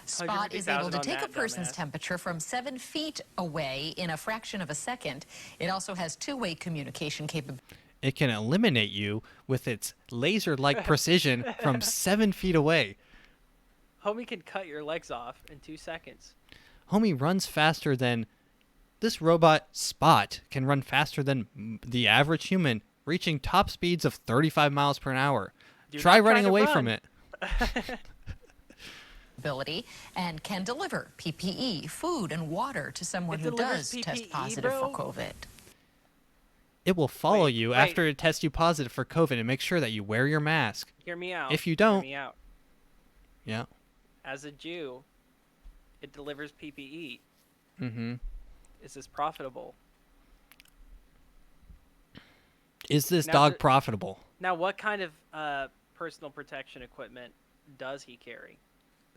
S5: Spot is able to take a person's temperature from 7 feet away in a fraction of a second. It also has two-way communication capability.
S1: It can eliminate you with its laser-like precision from 7 feet away.
S2: Homie can cut your legs off in 2 seconds.
S1: Homie runs faster than... This robot, Spot, can run faster than the average human, reaching top speeds of 35 miles per hour. Try running away from it.
S5: ability and can deliver PPE, food, and water to someone
S2: It
S5: who
S2: delivers
S5: does test
S2: PPE,
S5: positive for
S2: bro?
S5: COVID.
S1: It will follow
S2: Wait,
S1: you
S2: wait.
S1: after it tests you positive for COVID and make sure that you wear your mask.
S2: Hear me out.
S1: If you
S2: Hear
S1: don't,
S2: me out.
S1: yeah.
S2: As a Jew, it delivers PPE.
S1: Mm-hmm.
S2: Is this profitable?
S1: Is this
S2: Now
S1: dog
S2: the-
S1: profitable?
S2: Now, what kind of personal protection equipment does he carry?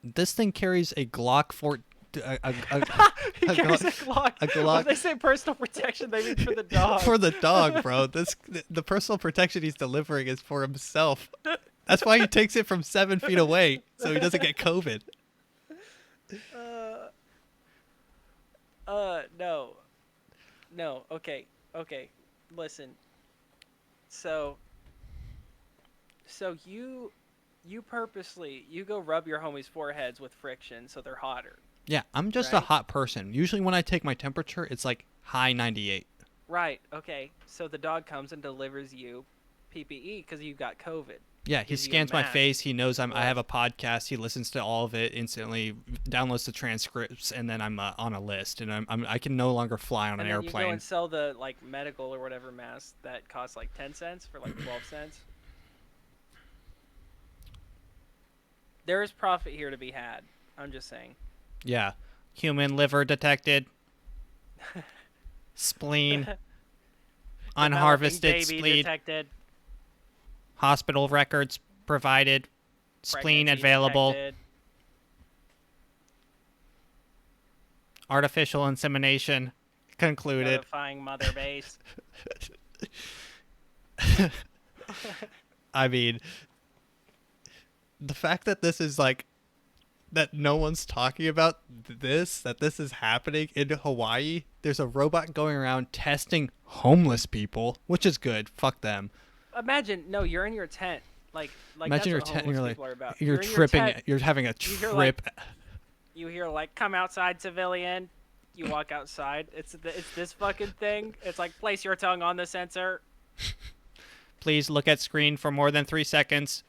S1: This thing carries a Glock 4.
S2: He carries a Glock.
S1: a Glock.
S2: When they say personal protection, they mean for the dog.
S1: For the dog, bro. The personal protection he's delivering is for himself. That's why he takes it from 7 feet away, so he doesn't get COVID.
S2: No. Okay. Listen. So you purposely go rub your homies' foreheads with friction so they're hotter.
S1: Yeah, I'm just a
S2: Right.
S1: hot person. Usually when I take my temperature, it's like high 98.
S2: Right. Okay. So the dog comes and delivers you PPE because you got COVID.
S1: Yeah, he
S2: Gives you a
S1: scans my
S2: mask.
S1: face. He knows I
S2: Right.
S1: have a podcast. He listens to all of it instantly, downloads the transcripts, and then I'm on a list. And I can no longer fly on
S2: And
S1: an
S2: then you go
S1: airplane.
S2: and sell the like medical or whatever mask that costs like 10 cents for like 12 cents. There is profit here to be had. I'm just saying.
S1: Yeah, human liver detected. Spleen.
S2: Developing
S1: Unharvested
S2: baby
S1: spleen.
S2: detected.
S1: Hospital records provided. Spleen
S2: Pregnancy
S1: available.
S2: detected.
S1: Artificial insemination concluded.
S2: Notifying mother base.
S1: I mean, the fact that this is like, that no one's talking about this, that this is happening in Hawaii. There's a robot going around testing homeless people, which is good. Fuck them.
S2: Imagine, no, you're in your tent. Like
S1: Imagine
S2: that's
S1: your
S2: what
S1: tent and
S2: homeless
S1: you're like,
S2: people are about.
S1: you're
S2: in your
S1: tripping,
S2: tent,
S1: you're having a
S2: you hear,
S1: trip.
S2: like, you hear like, come outside, civilian. You walk outside. It's this fucking thing. It's like, place your tongue on the sensor.
S1: Please look at screen for more than 3 seconds.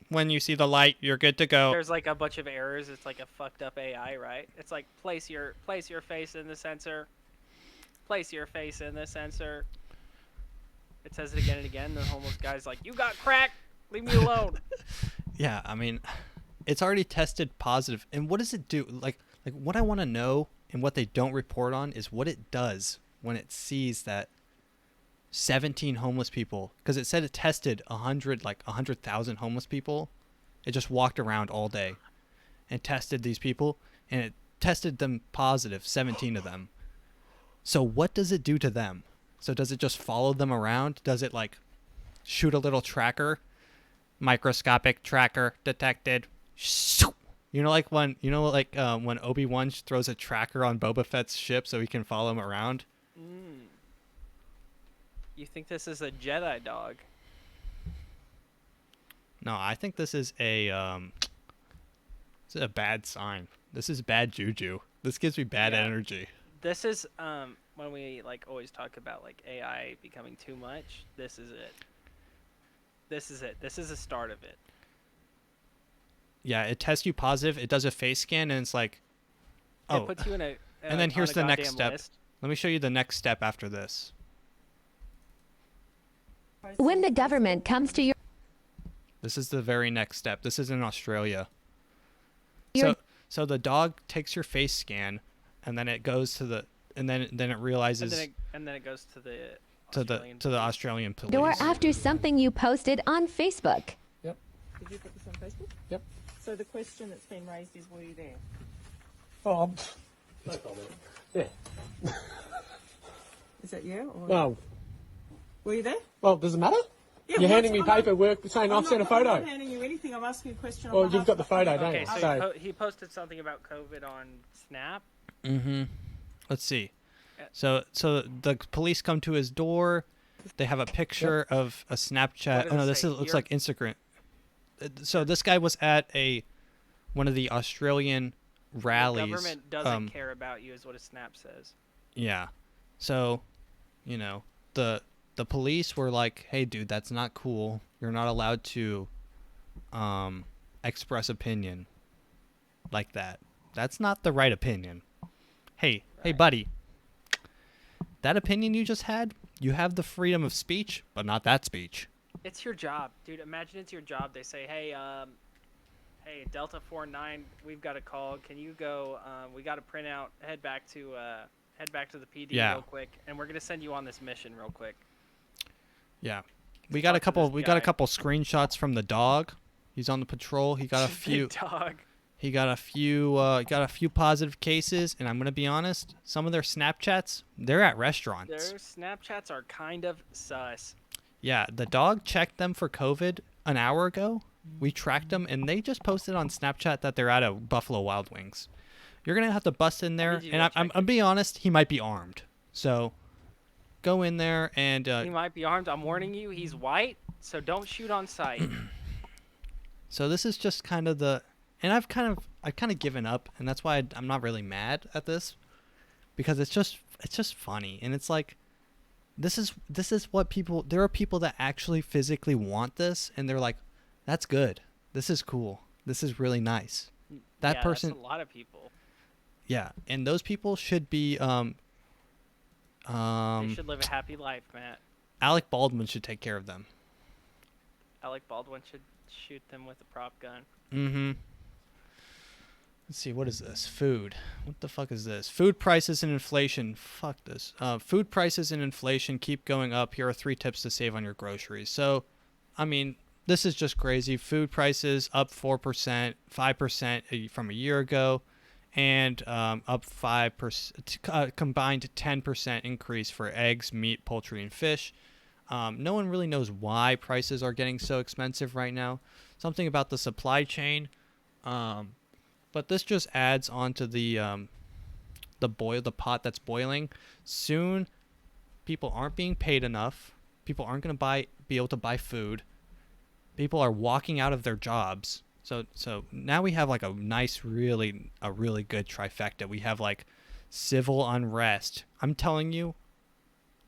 S1: When you see the light, you're good to go.
S2: There's like a bunch of errors. It's like a fucked up AI, right? It's like place your face in the sensor. Place your face in the sensor. It says it again and again. The homeless guy's like, "You got crack. Leave me alone."
S1: Yeah, I mean, it's already tested positive. And what does it do? Like what I want to know and what they don't report on is what it does when it sees that 17 homeless people, because it said it tested 100,000 homeless people. It just walked around all day and tested these people, and it tested them positive, 17 of them. So what does it do to them? So does it just follow them around? Does it like shoot a little tracker? Microscopic tracker detected. You know, like when when Obi-Wan throws a tracker on Boba Fett's ship so he can follow him around.
S2: You think this is a Jedi dog?
S1: No, I think this is a bad sign. This is bad juju. This gives me bad
S2: Yeah.
S1: energy.
S2: This is when we like always talk about like AI becoming too much. This is it. This is it. This is the start of it.
S1: Yeah, it tests you positive. It does a face scan, and it's like, oh.
S2: It puts you in a
S1: And then
S2: on
S1: here's
S2: a
S1: the next
S2: goddamn
S1: step.
S2: list.
S1: Let me show you the next step after this.
S7: When the government comes to your
S1: This is the very next step. This is in Australia.
S7: You're-
S1: So the dog takes your face scan, and then it goes to the, and then it realizes
S2: And then it goes to the
S1: to the
S2: Australian
S1: to the
S2: police.
S1: Australian police.
S7: door after something you posted on Facebook.
S8: Did you put this on Facebook?
S9: Yep.
S8: So the question that's been raised is, were you there?
S9: Oh, it's a comment. Yeah.
S8: Is that you? Or
S9: Well,
S8: were you there?
S9: well, does it matter?
S8: Yeah,
S9: You're
S8: well,
S9: handing me
S8: I'm not-
S9: paperwork saying I've sent a
S8: I'm
S9: photo.
S8: not handing you anything. I'm asking you a question. on
S9: Well,
S8: behalf
S9: you've got
S8: of
S9: the photo,
S8: public.
S9: don't
S2: Okay,
S9: you?
S2: so
S9: So-
S2: he posted something about COVID on Snap.
S1: Mm-hmm. Let's see. So the police come to his door. They have a picture of a
S2: What
S1: Snapchat.
S2: does
S1: Oh no,
S2: it
S1: this
S2: say?
S1: looks
S2: You're-
S1: like Instagram. So this guy was at one of the Australian rallies.
S2: The government doesn't care about you, is what a Snap says.
S1: Yeah. So, the police were like, "Hey, dude, that's not cool. You're not allowed to express opinion." like that. That's not the right opinion. Hey, buddy. That opinion you just had, you have the freedom of speech, but not that speech.
S2: It's your job, dude. Imagine it's your job. They say, hey, hey, Delta 49, we've got a call. Can you go? We got to print out. Head back to the PD real quick, and we're gonna send you on this mission real quick.
S1: Yeah, we got a couple screenshots from the dog. He's on the patrol. He got a few.
S2: Dog.
S1: He got a few positive cases, and I'm gonna be honest. Some of their Snapchats, they're at restaurants.
S2: Their Snapchats are kind of sus.
S1: Yeah, the dog checked them for COVID an hour ago. We tracked them, and they just posted on Snapchat that they're at a Buffalo Wild Wings. You're gonna have to bust in there, and I'm being honest. He might be armed, so go in there and.
S2: He might be armed. I'm warning you. He's white, so don't shoot on sight.
S1: So this is just kind of the, and I've kind of given up, and that's why I'm not really mad at this, because it's just funny, and it's like. This is what people. There are people that actually physically want this, and they're like, "That's good. This is cool. This is really nice." That person.
S2: That's a lot of people.
S1: Yeah, and those people should be.
S2: They should live a happy life, Matt.
S1: Alec Baldwin should take care of them.
S2: Alec Baldwin should shoot them with a prop gun.
S1: Mm-hmm. Let's see, what is this? Food. What the fuck is this? Food prices and inflation. Fuck this. Food prices and inflation keep going up. Here are 3 tips to save on your groceries. So, I mean, this is just crazy. Food prices up 4%, 5% from a year ago, and up 5%, combined 10% increase for eggs, meat, poultry, and fish. No one really knows why prices are getting so expensive right now. Something about the supply chain. But this just adds on to the pot that's boiling. Soon, people aren't being paid enough. People aren't going to be able to buy food. People are walking out of their jobs. So now we have like a really good trifecta. We have like civil unrest. I'm telling you,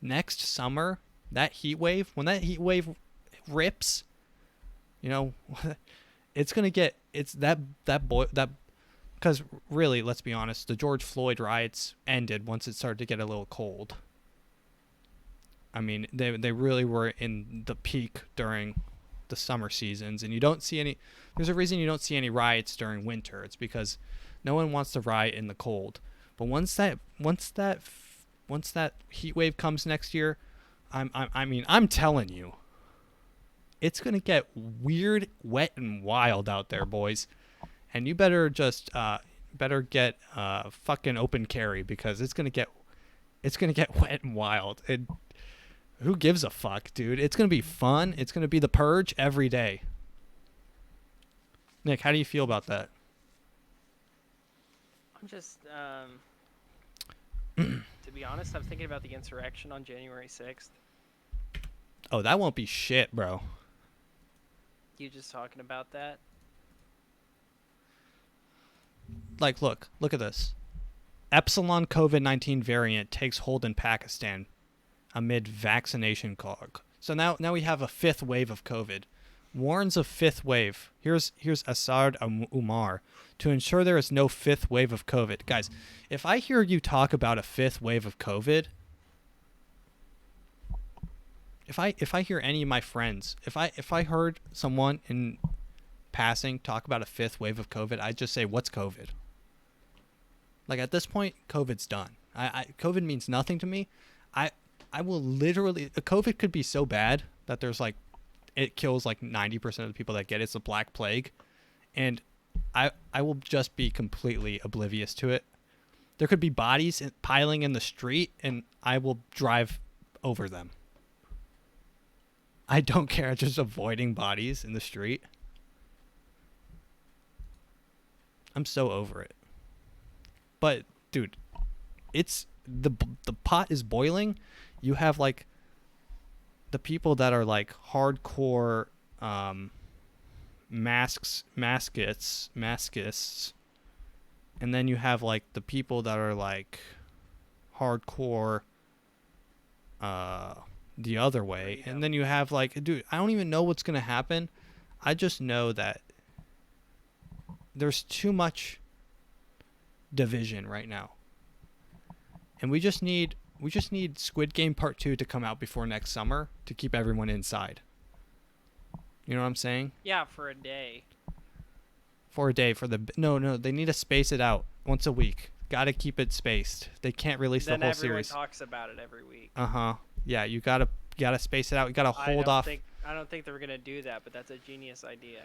S1: next summer, that heat wave, when that heat wave rips, you know, it's gonna get because really, let's be honest, the George Floyd riots ended once it started to get a little cold. I mean, they really were in the peak during the summer seasons, and you don't see any. There's a reason you don't see any riots during winter. It's because no one wants to riot in the cold. But once that heat wave comes next year, I'm telling you, it's gonna get weird, wet, and wild out there, boys. And you better just get fucking open carry, because it's gonna get wet and wild. And who gives a fuck, dude? It's gonna be fun. It's gonna be the purge every day. Nick, how do you feel about that?
S2: I'm just to be honest, I'm thinking about the insurrection on January 6th.
S1: Oh, that won't be shit, bro.
S2: You just talking about that?
S1: Like, look at this. Epsilon COVID-19 variant takes hold in Pakistan amid vaccination call. So now we have a 5th wave of COVID. Warns of 5th wave. Here's Asad Umar. To ensure there is no 5th wave of COVID. Guys, if I hear you talk about a 5th wave of COVID, if I hear any of my friends, if I heard someone in passing talk about a 5th wave of COVID, I'd just say, what's COVID? Like, at this point, COVID's done. COVID means nothing to me. I will literally, COVID could be so bad that there's like, it kills like 90% of the people that get it. It's a black plague, and I will just be completely oblivious to it. There could be bodies piling in the street, and I will drive over them. I don't care. Just avoiding bodies in the street. I'm so over it. But dude, it's the pot is boiling. You have like the people that are like hardcore maskists, and then you have like the people that are like hardcore the other way, and then you have like, dude, I don't even know what's gonna happen. I just know that there's too much division right now. And we just need Squid Game Part 2 to come out before next summer to keep everyone inside. You know what I'm saying?
S2: Yeah, for a day.
S1: For a day, no, they need to space it out once a week. Got to keep it spaced. They can't release the whole series.
S2: Then everyone talks about it every week.
S1: Yeah, you gotta space it out. You gotta hold off.
S2: I don't think they were gonna do that, but that's a genius idea.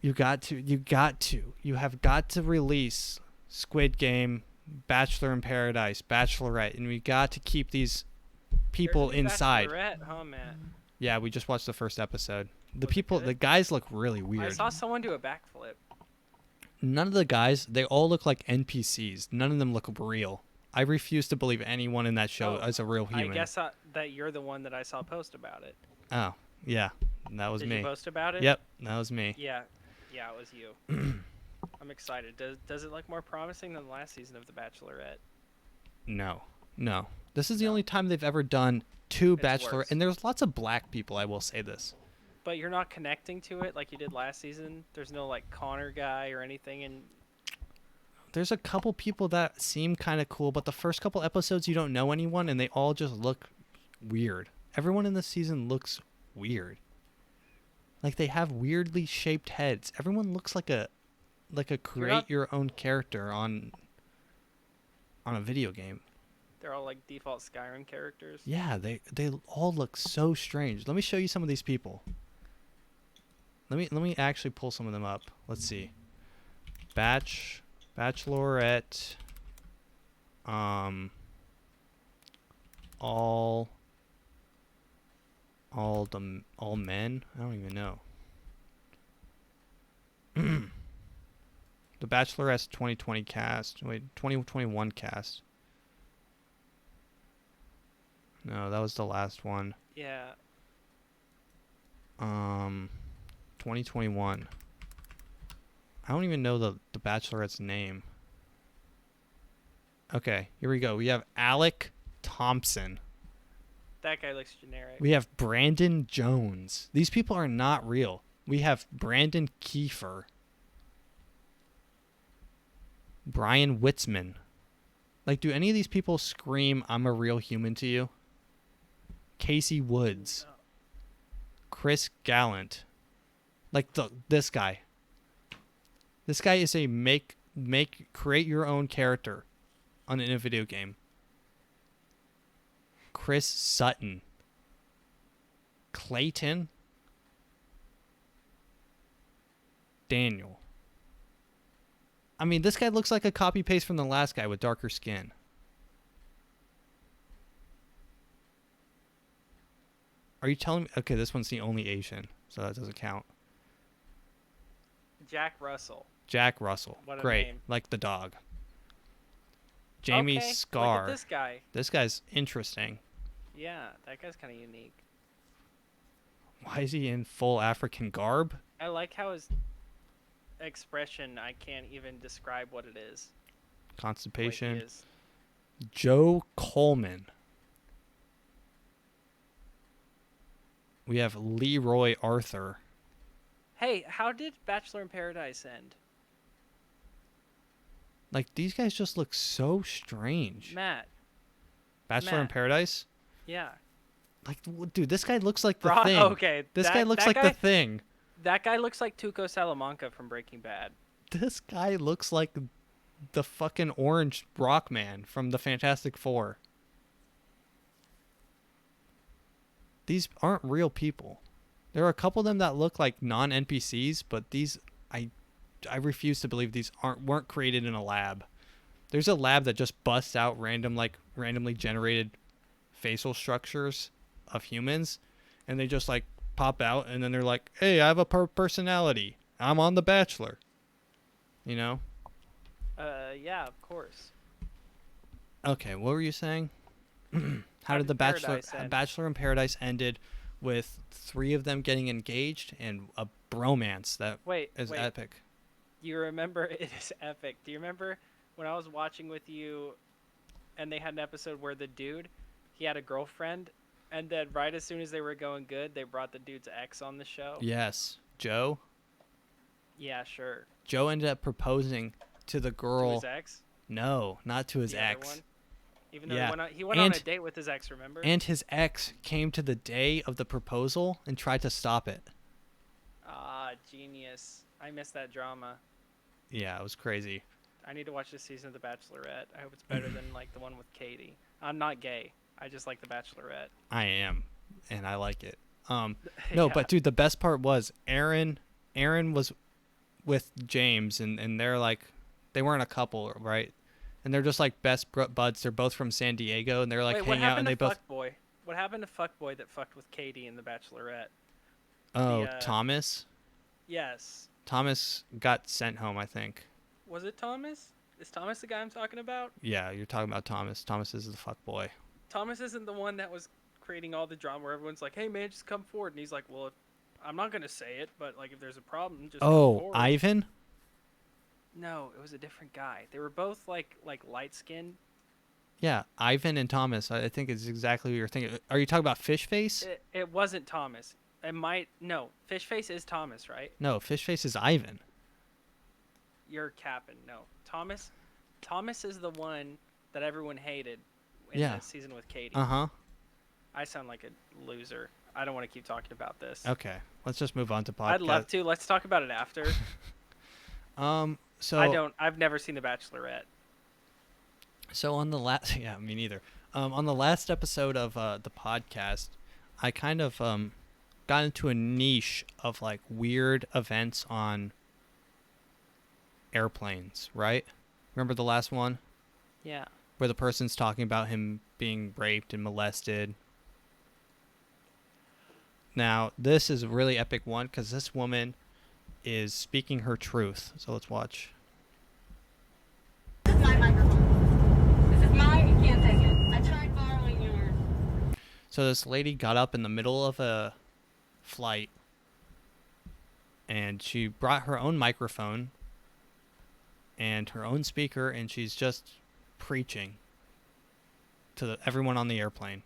S1: You have got to release Squid Game, Bachelor in Paradise, Bachelorette, and we got to keep these people inside.
S2: Bachelorette, huh, Matt?
S1: Yeah, we just watched the first episode. The guys look really weird.
S2: I saw someone do a backflip.
S1: None of the guys, they all look like NPCs. None of them look real. I refuse to believe anyone in that show is a real human.
S2: I guess that you're the one that I saw post about it.
S1: Oh, yeah. That was me.
S2: Did you post about it?
S1: Yep, that was me.
S2: Yeah, it was you. I'm excited. Does it look more promising than the last season of The Bachelorette?
S1: No. This is the only time they've ever done two Bachelorette,
S2: worse.
S1: and there's lots of black people, I will say this.
S2: But you're not connecting to it like you did last season? There's no, like, Connor guy or anything in...
S1: There's a couple people that seem kind of cool, but the first couple episodes you don't know anyone, and they all just look weird. Everyone in this season looks weird. Like, they have weirdly shaped heads. Everyone looks like a create your own character on a video game.
S2: They're all, like, default Skyrim characters?
S1: Yeah, they all look so strange. Let me show you some of these people. Let me actually pull some of them up. Let's see. Bachelorette. All men? I don't even know. The Bachelorette's 2020 cast. Wait, 2021 cast. No, that was the last one.
S2: Yeah.
S1: 2021. I don't even know the Bachelorette's name. Okay, here we go. We have Alec Thompson.
S2: That guy looks generic.
S1: We have Brandon Jones. These people are not real. We have Brandon Kiefer. Brian Witzman. Like, do any of these people scream, "I'm a real human" to you? Casey Woods.
S2: No.
S1: Chris Gallant. Like, this guy. This guy is a create your own character in a video game. Chris Sutton. Clayton. Daniel. I mean, this guy looks like a copy paste from the last guy with darker skin. Are you telling me? Okay, this one's the only Asian, so that doesn't count.
S2: Jack Russell. What a
S1: Great.
S2: name.
S1: Like the dog. Jamie Scar.
S2: Look at this guy.
S1: This guy's interesting.
S2: Yeah, that guy's kind of unique.
S1: Why is he in full African garb?
S2: I like how his expression, I can't even describe what it is.
S1: Constipation.
S2: What he is.
S1: Joe Coleman. We have Leroy Arthur.
S2: Hey, how did Bachelor in Paradise end?
S1: Like, these guys just look so strange.
S2: Matt.
S1: Bachelor in Paradise?
S2: Yeah.
S1: Like, dude, this guy looks like the thing.
S2: Okay.
S1: This guy looks like the thing.
S2: That guy looks like Tuco Salamanca from Breaking Bad.
S1: This guy looks like the fucking orange rock man from the Fantastic Four. These aren't real people. There are a couple of them that look like non-NPCs, but these, I refuse to believe these weren't created in a lab. There's a lab that just busts out randomly generated facial structures of humans, and they just like pop out, and then they're like, "Hey, I have a personality. I'm on The Bachelor." You know?
S2: Yeah, of course.
S1: Okay, what were you saying? How did the Bachelor in Paradise ended with 3 of them getting engaged and a bromance that is epic.
S2: You remember it is epic. Do you remember when I was watching with you and they had an episode where the dude, he had a girlfriend, and then right as soon as they were going good, they brought the dude's ex on the show?
S1: Yes. Joe?
S2: Yeah, sure.
S1: Joe ended up proposing to the girl.
S2: To his ex?
S1: No, not to his
S2: The other
S1: ex.
S2: one? Even though
S1: Yeah.
S2: he went on a date with his ex, remember?
S1: And his ex came to the day of the proposal and tried to stop it.
S2: Ah, genius. I missed that drama.
S1: Yeah, it was crazy.
S2: I need to watch this season of The Bachelorette. I hope it's better than like the one with Katie. I'm not gay. I just like The Bachelorette.
S1: I am, and I like it. No,
S2: Yeah.
S1: but dude, the best part was Aaron was with James, and they're like, they weren't a couple, right? And they're just like best buds. They're both from San Diego, and they're like
S2: Wait, what
S1: hanging out, and
S2: happened
S1: they
S2: to
S1: both.
S2: Fuckboy? What happened to Fuckboy that fucked with Katie in The Bachelorette?
S1: Oh, Thomas.
S2: Yes.
S1: Thomas got sent home, I think.
S2: Was it Thomas? Is Thomas the guy I'm talking about?
S1: Yeah, you're talking about Thomas. Thomas is the fuck boy.
S2: Thomas isn't the one that was creating all the drama where everyone's like, "Hey man, just come forward," and he's like, "Well, I'm not gonna say it, but like if there's a problem, just come forward."
S1: Ivan?
S2: No, it was a different guy. They were both like light skinned.
S1: Yeah, Ivan and Thomas. I think it's exactly what you're thinking. Are you talking about Fish Face?
S2: It wasn't Thomas. No, Fishface is Thomas, right?
S1: No, Fish Face is Ivan.
S2: You're capping. No, Thomas is the one that everyone hated in
S1: Yeah.
S2: the season with Katie.
S1: Uh-huh.
S2: I sound like a loser. I don't want to keep talking about this.
S1: Okay, let's just move on to podcast.
S2: I'd love to. Let's talk about it after.
S1: So
S2: I've never seen The Bachelorette.
S1: So on the last, yeah, me neither. On the last episode of the podcast, I kind of got into a niche of like weird events on airplanes, right? Remember the last one?
S2: Yeah.
S1: Where the person's talking about him being raped and molested. Now, this is a really epic one because this woman is speaking her truth. So let's watch.
S10: This is my microphone. This is mine. You can't take it. I tried borrowing yours.
S1: So this lady got up in the middle of a flight and she brought her own microphone and her own speaker, and she's just preaching to everyone on the airplane.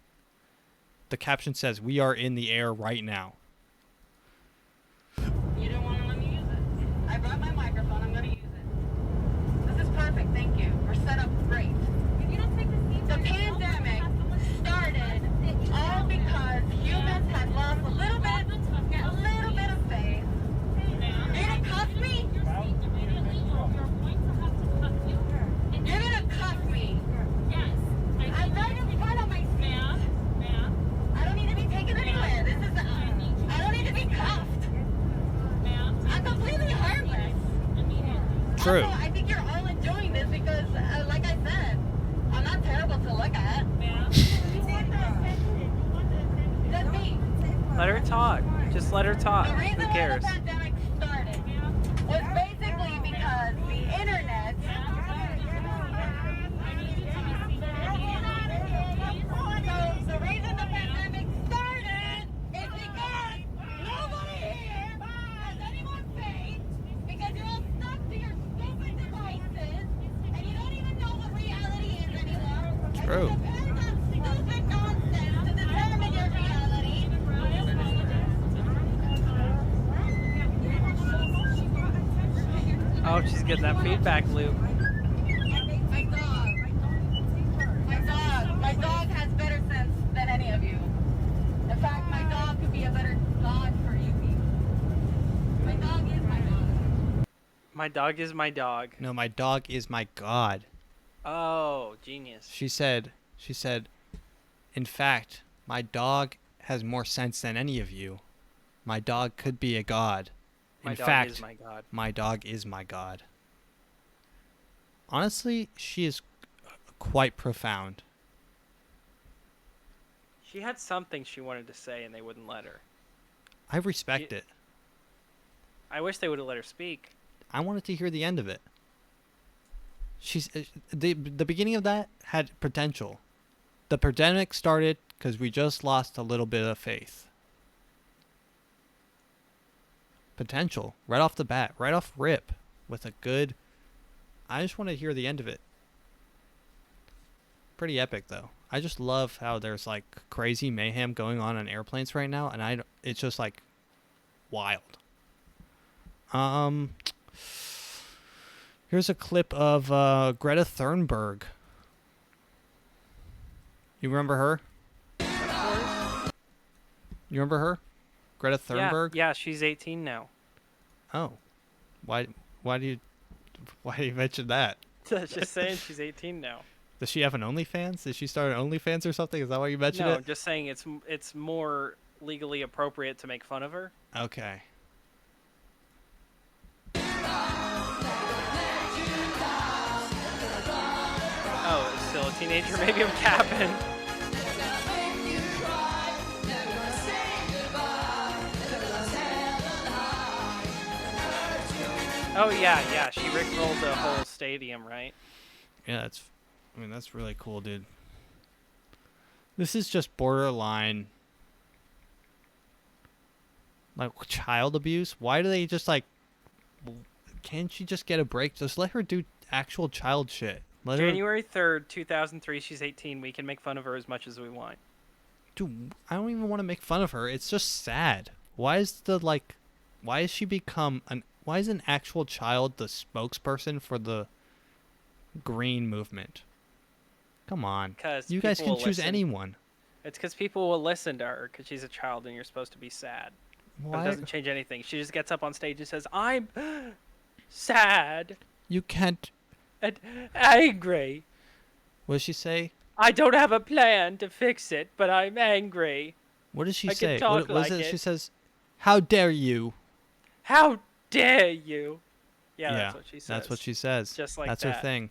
S1: The caption says, "We are in the air right now."
S10: You don't want to let me use it. I brought my microphone. I'm going to use it. This is perfect. Thank you. We're set up great. If you don't take the seat, the pandemic started all because humans had lost a little bit of faith. You're going to cuff me? You're going to cuff me? Yes. I'm right in front of my seat. Ma'am. I don't need to be taken anywhere. I don't need to be cuffed. Ma'am. I'm completely harmless.
S1: True.
S10: Also, I think you're all enjoying this because, like I said, I'm not terrible to look at. Ma'am. That's me.
S2: Let her talk. Just let her talk.
S10: The reason
S2: Who
S10: why
S2: cares?
S10: the pandemic started was basically because the internet. So the reason the pandemic started is because nobody here has anyone's faith, because you're all stuck to your stupid devices and you don't even know what reality is anymore.
S1: True.
S10: And you depend on stupid nonsense to determine your reality.
S2: Oh, she's getting that feedback loop.
S10: My dog has better sense than any of you. In fact, my dog could be a better dog for you people. My dog is my dog.
S2: My dog is my dog.
S1: No, my dog is my god.
S2: Oh, genius.
S1: She said, in fact, my dog has more sense than any of you. My dog could be a god.
S2: My
S1: In
S2: dog
S1: fact,
S2: is my god.
S1: my dog is my god. Honestly, she is quite profound.
S2: She had something she wanted to say and they wouldn't let her.
S1: I respect it.
S2: I wish they would have let her speak.
S1: I wanted to hear the end of it. She's the beginning of that had potential. The pandemic started because we just lost a little bit of faith. Potential right off the bat, right off rip, with a good. I just want to hear the end of it. Pretty epic though. I just love how there's like crazy mayhem going on airplanes right now, and it's just like wild. Here's a clip of Greta Thunberg. You remember her? You remember her? Greta Thunberg?
S2: Yeah, she's 18 now.
S1: Oh. Why do you mention that?
S2: Just saying she's 18 now.
S1: Does she have an OnlyFans? Did she start an OnlyFans or something? Is that why you mentioned
S2: No,
S1: it?
S2: I'm just saying it's more legally appropriate to make fun of her.
S1: Okay.
S2: Oh, it's still a teenager? Maybe I'm capping. Oh yeah, she rickrolled the whole stadium, right?
S1: Yeah, that's really cool, dude. This is just borderline like child abuse. Why do they just like? Can't she just get a break? Just let her do actual child shit. Let her.
S2: January 3rd, 2003. She's 18. We can make fun of her as much as we want.
S1: Dude, I don't even want to make fun of her. It's just sad. Why is she become why is an actual child the spokesperson for the green movement? Come on.
S2: Because
S1: you guys can choose
S2: listen.
S1: anyone.
S2: It's because people will listen to her because she's a child and you're supposed to be sad. But it doesn't change anything. She just gets up on stage and says, "I'm sad
S1: You can't.
S2: and angry.
S1: What does she say?
S2: I don't have a plan to fix it, but I'm angry.
S1: What does she
S2: I
S1: say?
S2: can talk
S1: What
S2: like
S1: is it?
S2: it.
S1: She says, "How dare you?"
S2: How dare you?" Yeah, that's what she says.
S1: That's what she says.
S2: Just like
S1: that's
S2: that.
S1: her thing.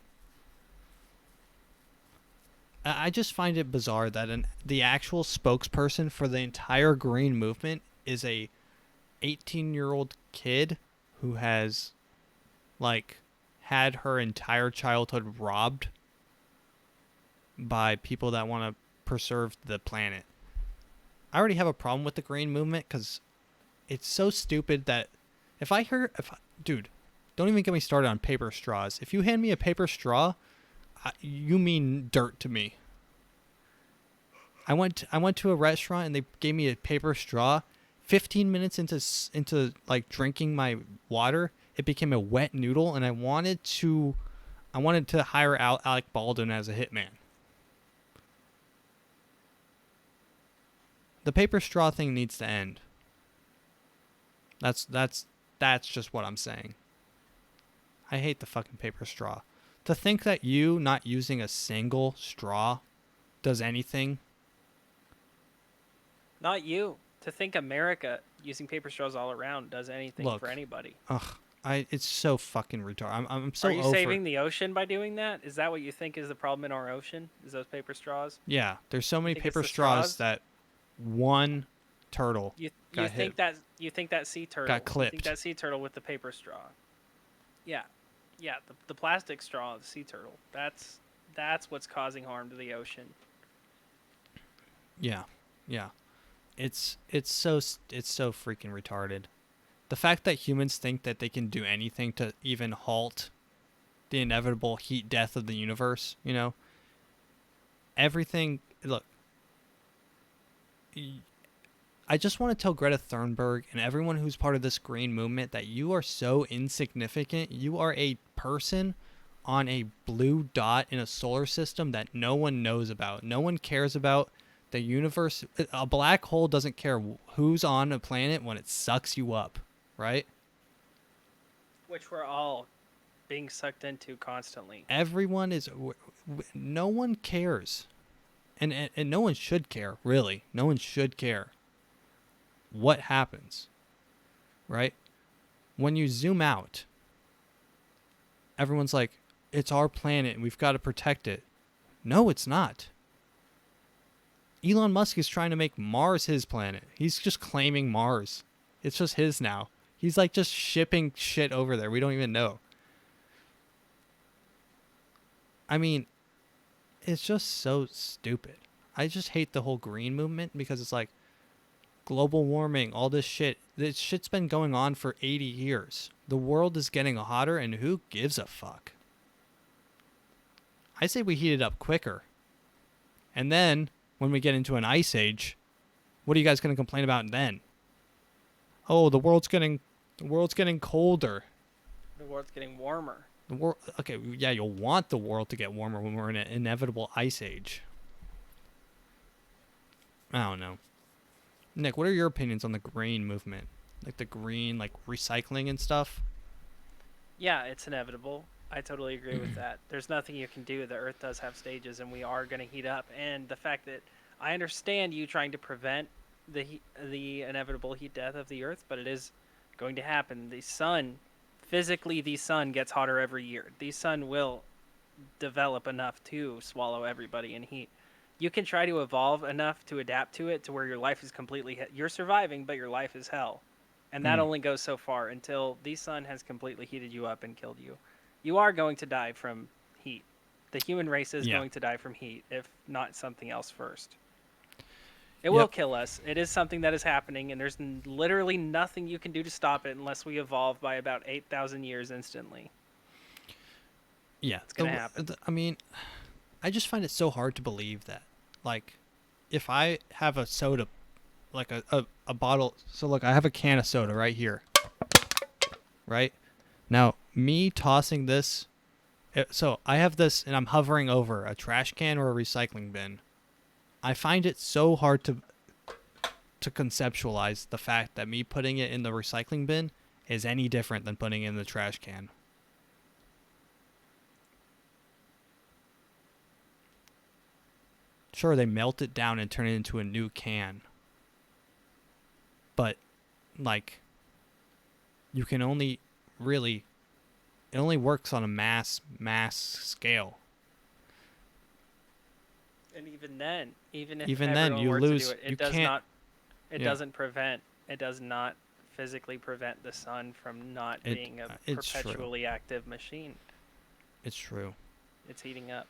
S1: I just find it bizarre that the actual spokesperson for the entire green movement is a 18-year-old kid who has like had her entire childhood robbed by people that want to preserve the planet. I already have a problem with the green movement because it's so stupid that dude, don't even get me started on paper straws. If you hand me a paper straw, you mean dirt to me. I went to a restaurant and they gave me a paper straw. 15 minutes into like drinking my water, it became a wet noodle, and I wanted to hire Alec Baldwin as a hitman. The paper straw thing needs to end. That's just what I'm saying. I hate the fucking paper straw. To think that you not using a single straw does anything.
S2: Not you. To think America using paper straws all around does anything for anybody.
S1: Ugh, it's so fucking retarded. I'm so
S2: Are you
S1: over
S2: saving the ocean by doing that? Is that what you think is the problem in our ocean? Is those paper straws?
S1: Yeah, there's so many
S2: think it's
S1: paper
S2: the
S1: straws
S2: straws?
S1: that one turtle
S2: You
S1: got
S2: think
S1: hit.
S2: you think that sea turtle
S1: Got clipped.
S2: You think that sea turtle with the paper straw? Yeah, the plastic straw, the sea turtle. That's what's causing harm to the ocean.
S1: Yeah. It's so freaking retarded. The fact that humans think that they can do anything to even halt the inevitable heat death of the universe, you know? Everything, look. I just want to tell Greta Thunberg and everyone who's part of this green movement that you are so insignificant. You are a person on a blue dot in a solar system that no one knows about. No one cares about. The universe, a black hole doesn't care who's on a planet when it sucks you up, right?
S2: Which we're all being sucked into constantly.
S1: Everyone is, no one cares. And no one should care, really. No one should care what happens, right? When you zoom out, everyone's like, it's our planet and we've got to protect it. No, it's not. Elon Musk is trying to make Mars his planet. He's just claiming Mars. It's just his now. He's like just shipping shit over there. We don't even know. I mean, it's just so stupid. I just hate the whole green movement because it's like global warming, all this shit. This shit's been going on for 80 years. The world is getting hotter and who gives a fuck? I say we heat it up quicker. And then when we get into an ice age, what are you guys going to complain about then? Oh, the world's getting colder.
S2: The world's getting warmer.
S1: The world, okay, yeah, you'll want the world to get warmer when we're in an inevitable ice age. I don't know. Nick, what are your opinions on the green movement? Like the green, like recycling and stuff?
S2: Yeah, it's inevitable. I totally agree with that. There's nothing you can do. The Earth does have stages, and we are going to heat up. And the fact that I understand you trying to prevent the inevitable heat death of the Earth, but it is going to happen. The sun, physically, the sun gets hotter every year. The sun will develop enough to swallow everybody in heat. You can try to evolve enough to adapt to it to where your life is completely you're surviving, but your life is hell. And that only goes so far until the sun has completely heated you up and killed you. You are going to die from heat. The human race is going to die from heat, if not something else first. It will kill us. It is something that is happening, and there's literally nothing you can do to stop it unless we evolve by about 8,000 years instantly.
S1: Yeah.
S2: It's going to happen.
S1: I mean, I just find it so hard to believe that, like, if I have a soda, like a bottle. So look, I have a can of soda right here. Right? Now, me tossing this. So I have this and I'm hovering over a trash can or a recycling bin. I find it so hard to conceptualize the fact that me putting it in the recycling bin is any different than putting it in the trash can. Sure, they melt it down and turn it into a new can. But, like, you can only really... It only works on a mass scale.
S2: And even then, even if
S1: even
S2: everyone
S1: then, you
S2: were
S1: lose.
S2: to do it,
S1: You
S2: does
S1: can't.
S2: not. It doesn't prevent. It does not physically prevent the sun from not being a perpetually active machine.
S1: It's true.
S2: It's heating up.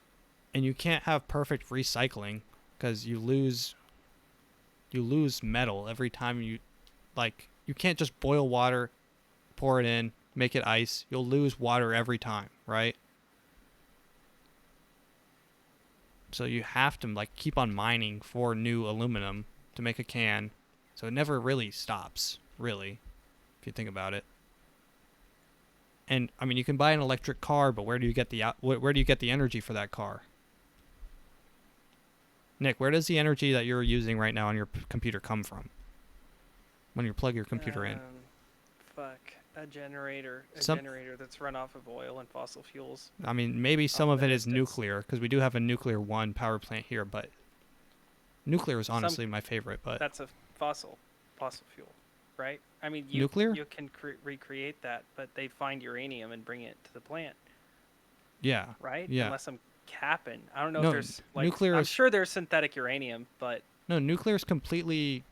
S1: And you can't have perfect recycling because you lose metal every time you, like, you can't just boil water, pour it in, make it ice. You'll lose water every time, right? So you have to, like, keep on mining for new aluminum to make a can. So it never really stops, really, if you think about it. And I mean, you can buy an electric car, but where do you get the energy for that car? Nick, where does the energy that you're using right now on your computer come from? When you plug your computer in?
S2: A generator. Generator that's run off of oil and fossil fuels.
S1: I mean, maybe some of it is nuclear, because we do have a nuclear one power plant here, but nuclear is honestly my favorite. But
S2: that's a fossil fuel, right? I mean,
S1: nuclear?
S2: You can recreate that, but they find uranium and bring it to the plant.
S1: Yeah.
S2: Right?
S1: Yeah.
S2: Unless I'm capping. I don't know if there's, like,
S1: nuclear.
S2: I'm sure there's synthetic uranium, but
S1: no, nuclear is completely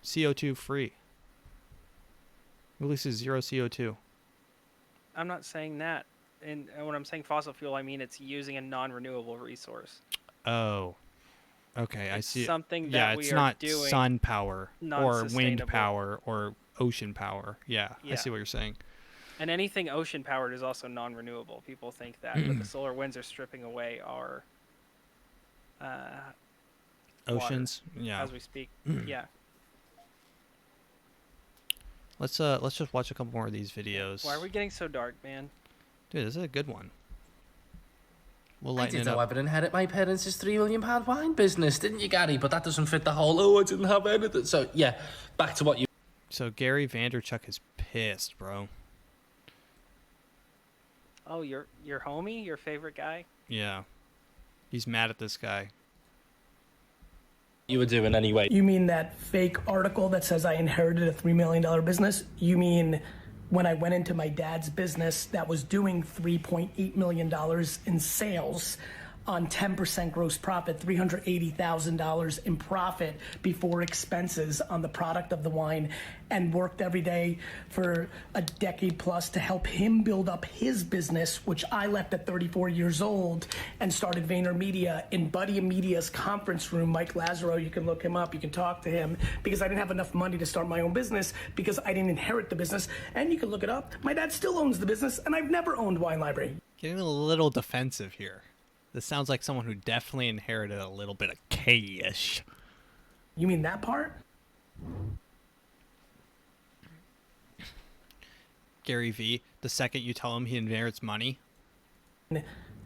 S1: CO2 free. Releases zero CO2.
S2: I'm not saying that. And when I'm saying fossil fuel, I mean it's using a non-renewable resource.
S1: Oh. Okay, I see.
S2: Something that
S1: it's
S2: we are
S1: not
S2: doing
S1: sun power or wind
S2: non-sustainable.
S1: power or ocean power. Yeah, I see what you're saying.
S2: And anything ocean powered is also non-renewable. People think that, but the solar winds are stripping away our
S1: oceans.
S2: Water,
S1: yeah.
S2: As we speak. Yeah.
S1: Let's just watch a couple more of these videos.
S2: Why are we getting so dark, man?
S1: Dude, this is a good one. We'll
S11: I
S1: lighten
S11: didn't
S1: it
S11: know
S1: up.
S11: I would inherit my parents' £3 million wine business, didn't you, Gary? But that doesn't fit the whole, I didn't have anything. So, yeah, back to what you...
S1: So, Gary Vaynerchuk is pissed, bro.
S2: Oh, your homie? Your favorite guy?
S1: Yeah. He's mad at this guy.
S11: You were doing anyway.
S9: You mean that fake article that says I inherited a $3 million business? You mean when I went into my dad's business that was doing $3.8 million in sales on 10% gross profit, $380,000 in profit before expenses on the product of the wine, and worked every day for a decade plus to help him build up his business, which I left at 34 years old and started VaynerMedia in Buddy Media's conference room. Mike Lazaro, you can look him up, you can talk to him, because I didn't have enough money to start my own business because I didn't inherit the business. And you can look it up. My dad still owns the business, and I've never owned Wine Library.
S1: Getting a little defensive here. This sounds like someone who definitely inherited a little bit of cash.
S9: You mean that part?
S1: Gary V, the second you tell him he inherits money,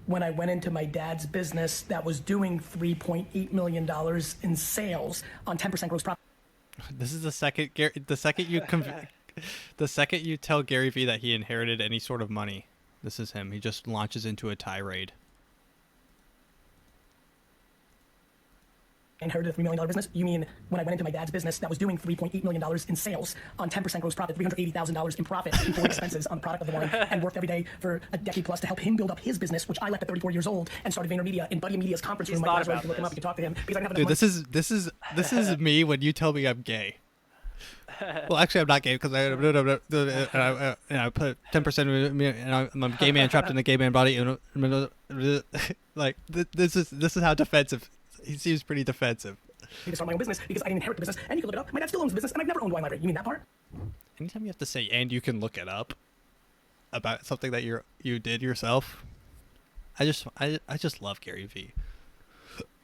S9: when I went into my dad's business that was doing $3.8 million in sales on 10% gross profit.
S1: This is the second you tell Gary Vee that he inherited any sort of money. This is him. He just launches into a tirade.
S9: Inherited a $3 million business? You mean when I went into my dad's business that was doing $3.8 million in sales on 10% gross profit, $380,000 in profit before expenses on the product of the morning, and worked every day for a decade plus to help him build up his business, which I left at 34 years old and started VaynerMedia in Buddy Media's conference room. Like, you can look him up, you can talk to him because I didn't have enough
S1: Dude,
S9: money.
S1: this is me when you tell me I'm gay. Well, actually, I'm not gay because I put 10% and I'm a gay man trapped in a gay man body. Like this is how defensive. He seems pretty defensive.
S9: I start my own business because I didn't inherit the business, and you can look it up. My dad still owns the business, and I've never owned a wine library. You mean that part?
S1: Anytime you have to say "and you can look it up" about something that you did yourself, I just love Gary Vee.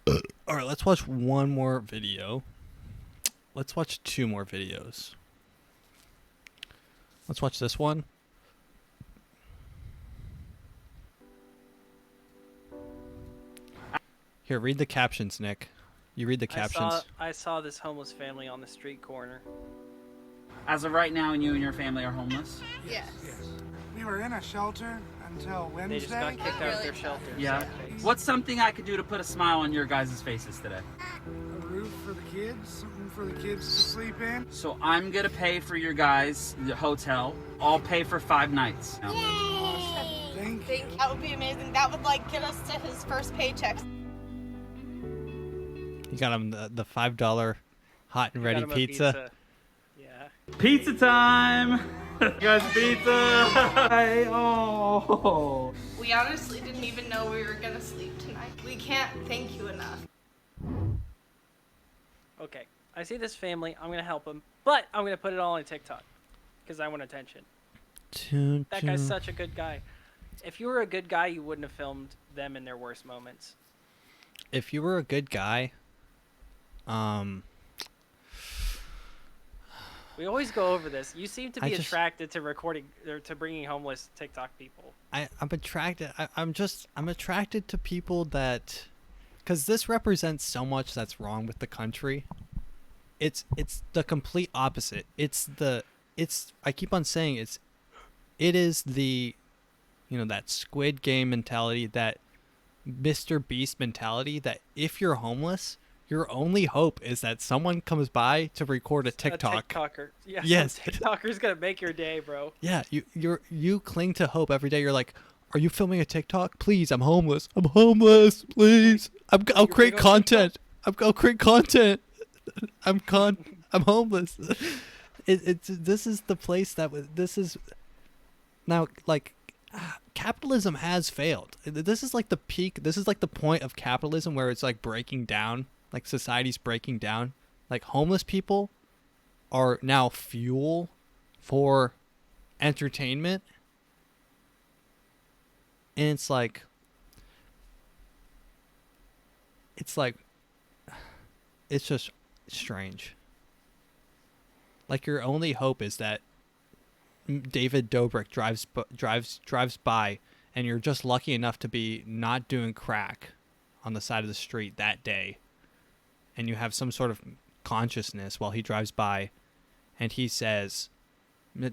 S1: All right, let's watch one more video. Let's watch two more videos. Let's watch this one. Here, read the captions, Nick. You read the captions.
S2: I saw this homeless family on the street corner.
S12: As of right now, you and your family are homeless?
S13: Yes.
S14: We were in a shelter until Wednesday.
S2: They just got kicked out of their shelter.
S12: Yeah. What's something I could do to put a smile on your guys' faces today?
S14: A roof for the kids, something for the kids to sleep in.
S12: So I'm gonna pay for your guys' the hotel. I'll pay for 5 nights.
S14: Thank you.
S13: That would be amazing. That would like get us to his first paycheck.
S1: You got him the $5 hot and ready pizza.
S2: Yeah.
S12: Pizza time! Guys, pizza! Oh.
S13: We honestly didn't even know we were gonna sleep tonight. We can't thank you enough.
S2: Okay, I see this family. I'm gonna help them, but I'm gonna put it all on TikTok because I want attention. That guy's such a good guy. If you were a good guy, you wouldn't have filmed them in their worst moments.
S1: If you were a good guy,
S2: we always go over this. You seem to be attracted to recording or to bringing homeless TikTok people.
S1: I'm attracted. I'm attracted to people that, because this represents so much that's wrong with the country. It's the complete opposite. I keep on saying it is the, that Squid Game mentality, that Mr. Beast mentality, that if you're homeless, your only hope is that someone comes by to record a TikTok.
S2: A TikToker. Yeah,
S1: yes.
S2: TikToker's gonna make your day, bro.
S1: Yeah, you cling to hope every day. You're like, are you filming a TikTok? Please, I'm homeless. I'm homeless. Please, I'll create content. I'll create content. I'm homeless. This is the place this is now, like, capitalism has failed. This is like the peak. This is like the point of capitalism where it's like breaking down. Like society's breaking down. Like homeless people are now fuel for entertainment. And it's just strange. Like your only hope is that David Dobrik drives by and you're just lucky enough to be not doing crack on the side of the street that day. And you have some sort of consciousness while he drives by, and he says,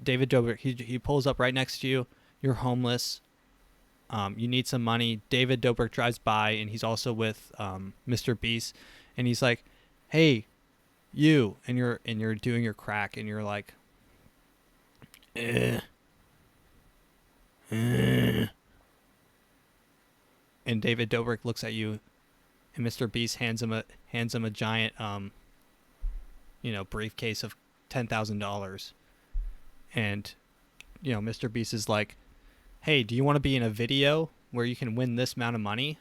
S1: David Dobrik, he pulls up right next to you. You're homeless. You need some money. David Dobrik drives by, and he's also with Mr. Beast, and he's like, "Hey, you," and you're doing your crack, and you're like, and David Dobrik looks at you, and Mr. Beast hands him a giant briefcase of $10,000, and Mr. Beast is like, "Hey, do you want to be in a video where you can win this amount of money?"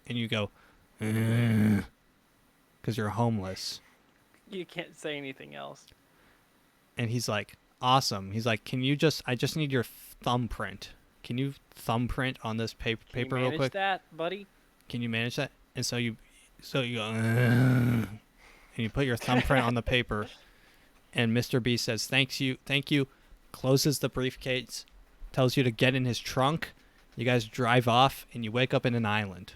S1: And you go, because you're homeless.
S2: You can't say anything else.
S1: And he's like, "Awesome." He's like, I just need your thumbprint. Can you thumbprint on this paper real quick?
S2: Can you manage that, buddy?
S1: Can you manage that? And so you go, and you put your thumbprint on the paper, and Mr. B says, thank you, closes the briefcase, tells you to get in his trunk, You guys drive off and you wake up in an island.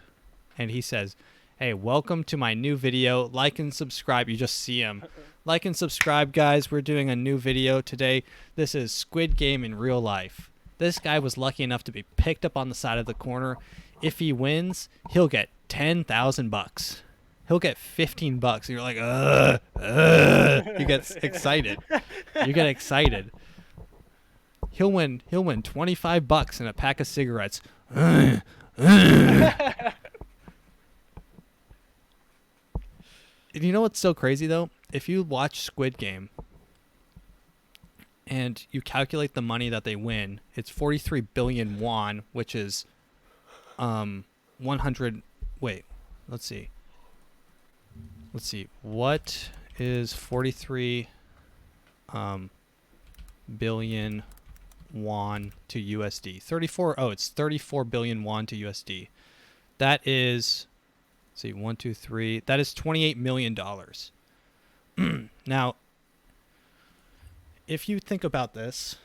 S1: And he says, hey, welcome to my new video. Like and subscribe. You just see him. Like and subscribe, guys. We're doing a new video today. This is Squid Game in real life. This guy was lucky enough to be picked up on the side of the corner. If he wins, he'll get $10,000. He'll get $15. And you're like, You get excited. You get excited. He'll win $25 and a pack of cigarettes. You know what's so crazy though? If you watch Squid Game and you calculate the money that they win, it's 43 billion won, which is 100. Wait, let's see. What is 43 billion won to USD? 34. Oh, it's 34 billion won to USD. That is, let's see, 1, 2, 3. That is $28 million. Now, if you think about this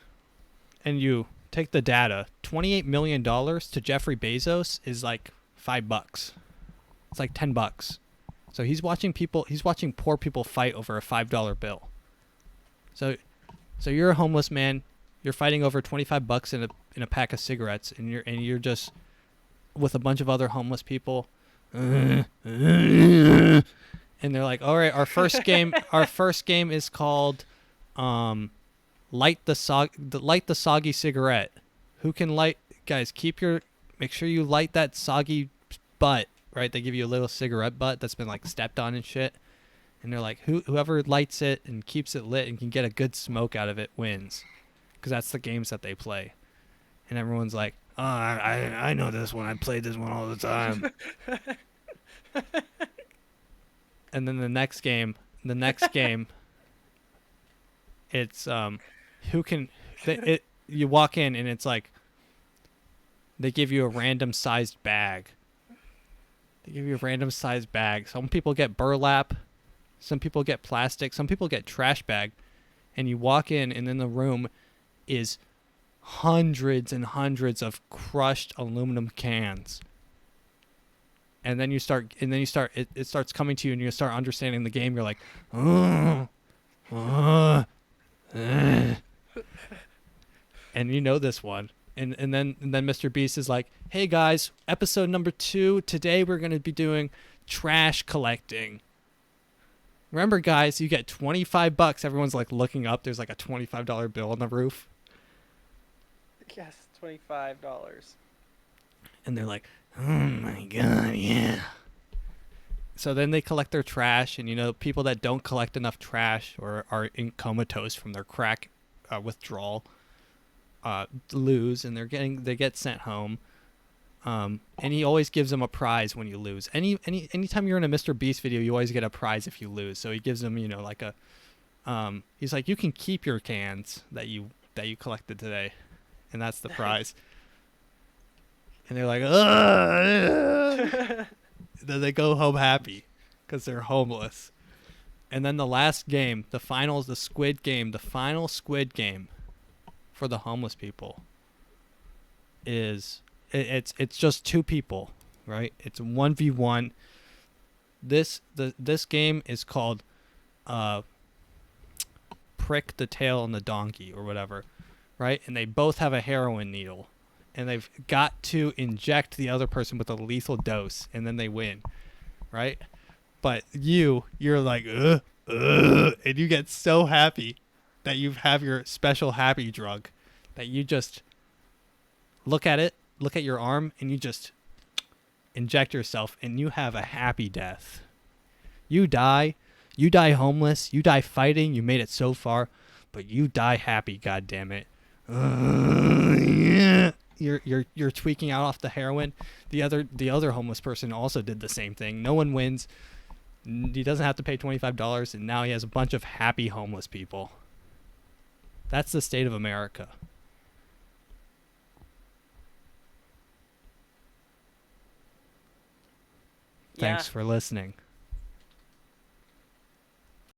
S1: and you take the data, $28 million to Jeffrey Bezos is like $5. It's like $10. So he's watching poor people fight over a $5 bill. So you're a homeless man. You're fighting over $25 in a pack of cigarettes, and you're just with a bunch of other homeless people. And they're like, all right, our first game is called light the soggy cigarette. Who can light? Guys, make sure you light that soggy butt, right? They give you a little cigarette butt that's been like stepped on and shit. And they're like, whoever lights it and keeps it lit and can get a good smoke out of it wins. Because that's the games that they play. And everyone's like, oh, I know this one. I played this one all the time. And then the next game, it's you walk in and it's like they give you a random sized bag. Some people get burlap, some people get plastic, some people get trash bag, and you walk in and in the room is hundreds and hundreds of crushed aluminum cans. And then it starts coming to you and you start understanding the game. You're like, and you know this one. And then Mr. Beast is like, hey guys, episode number 2. Today we're going to be doing trash collecting. Remember guys, you get $25. Everyone's like looking up. There's like a $25 bill on the roof.
S2: Yes, $25.
S1: And they're like, oh my God, yeah. So then they collect their trash, and people that don't collect enough trash or are in comatose from their crack withdrawal lose, and they get sent home. And he always gives them a prize when you lose. Anytime you're in a Mr. Beast video, you always get a prize if you lose. So he gives them, like a he's like, you can keep your cans that you collected today, and that's the prize. And they're like, ugh. Then they go home happy because they're homeless. And then the last game, the final Squid Game for the homeless people is it's just 2 people, right? It's 1v1. This game is called Prick the Tail on the Donkey or whatever, right? And they both have a heroin needle. And they've got to inject the other person with a lethal dose, and then they win, right? But you're like, and you get so happy that you have your special happy drug that you just look at your arm, and you just inject yourself, and you have a happy death. You die homeless, you die fighting, you made it so far, but you die happy, goddammit. Yeah. You're tweaking out off the heroin. The other homeless person also did the same thing. No one wins. He doesn't have to pay $25, and now he has a bunch of happy homeless people. That's the state of America. Thanks for listening.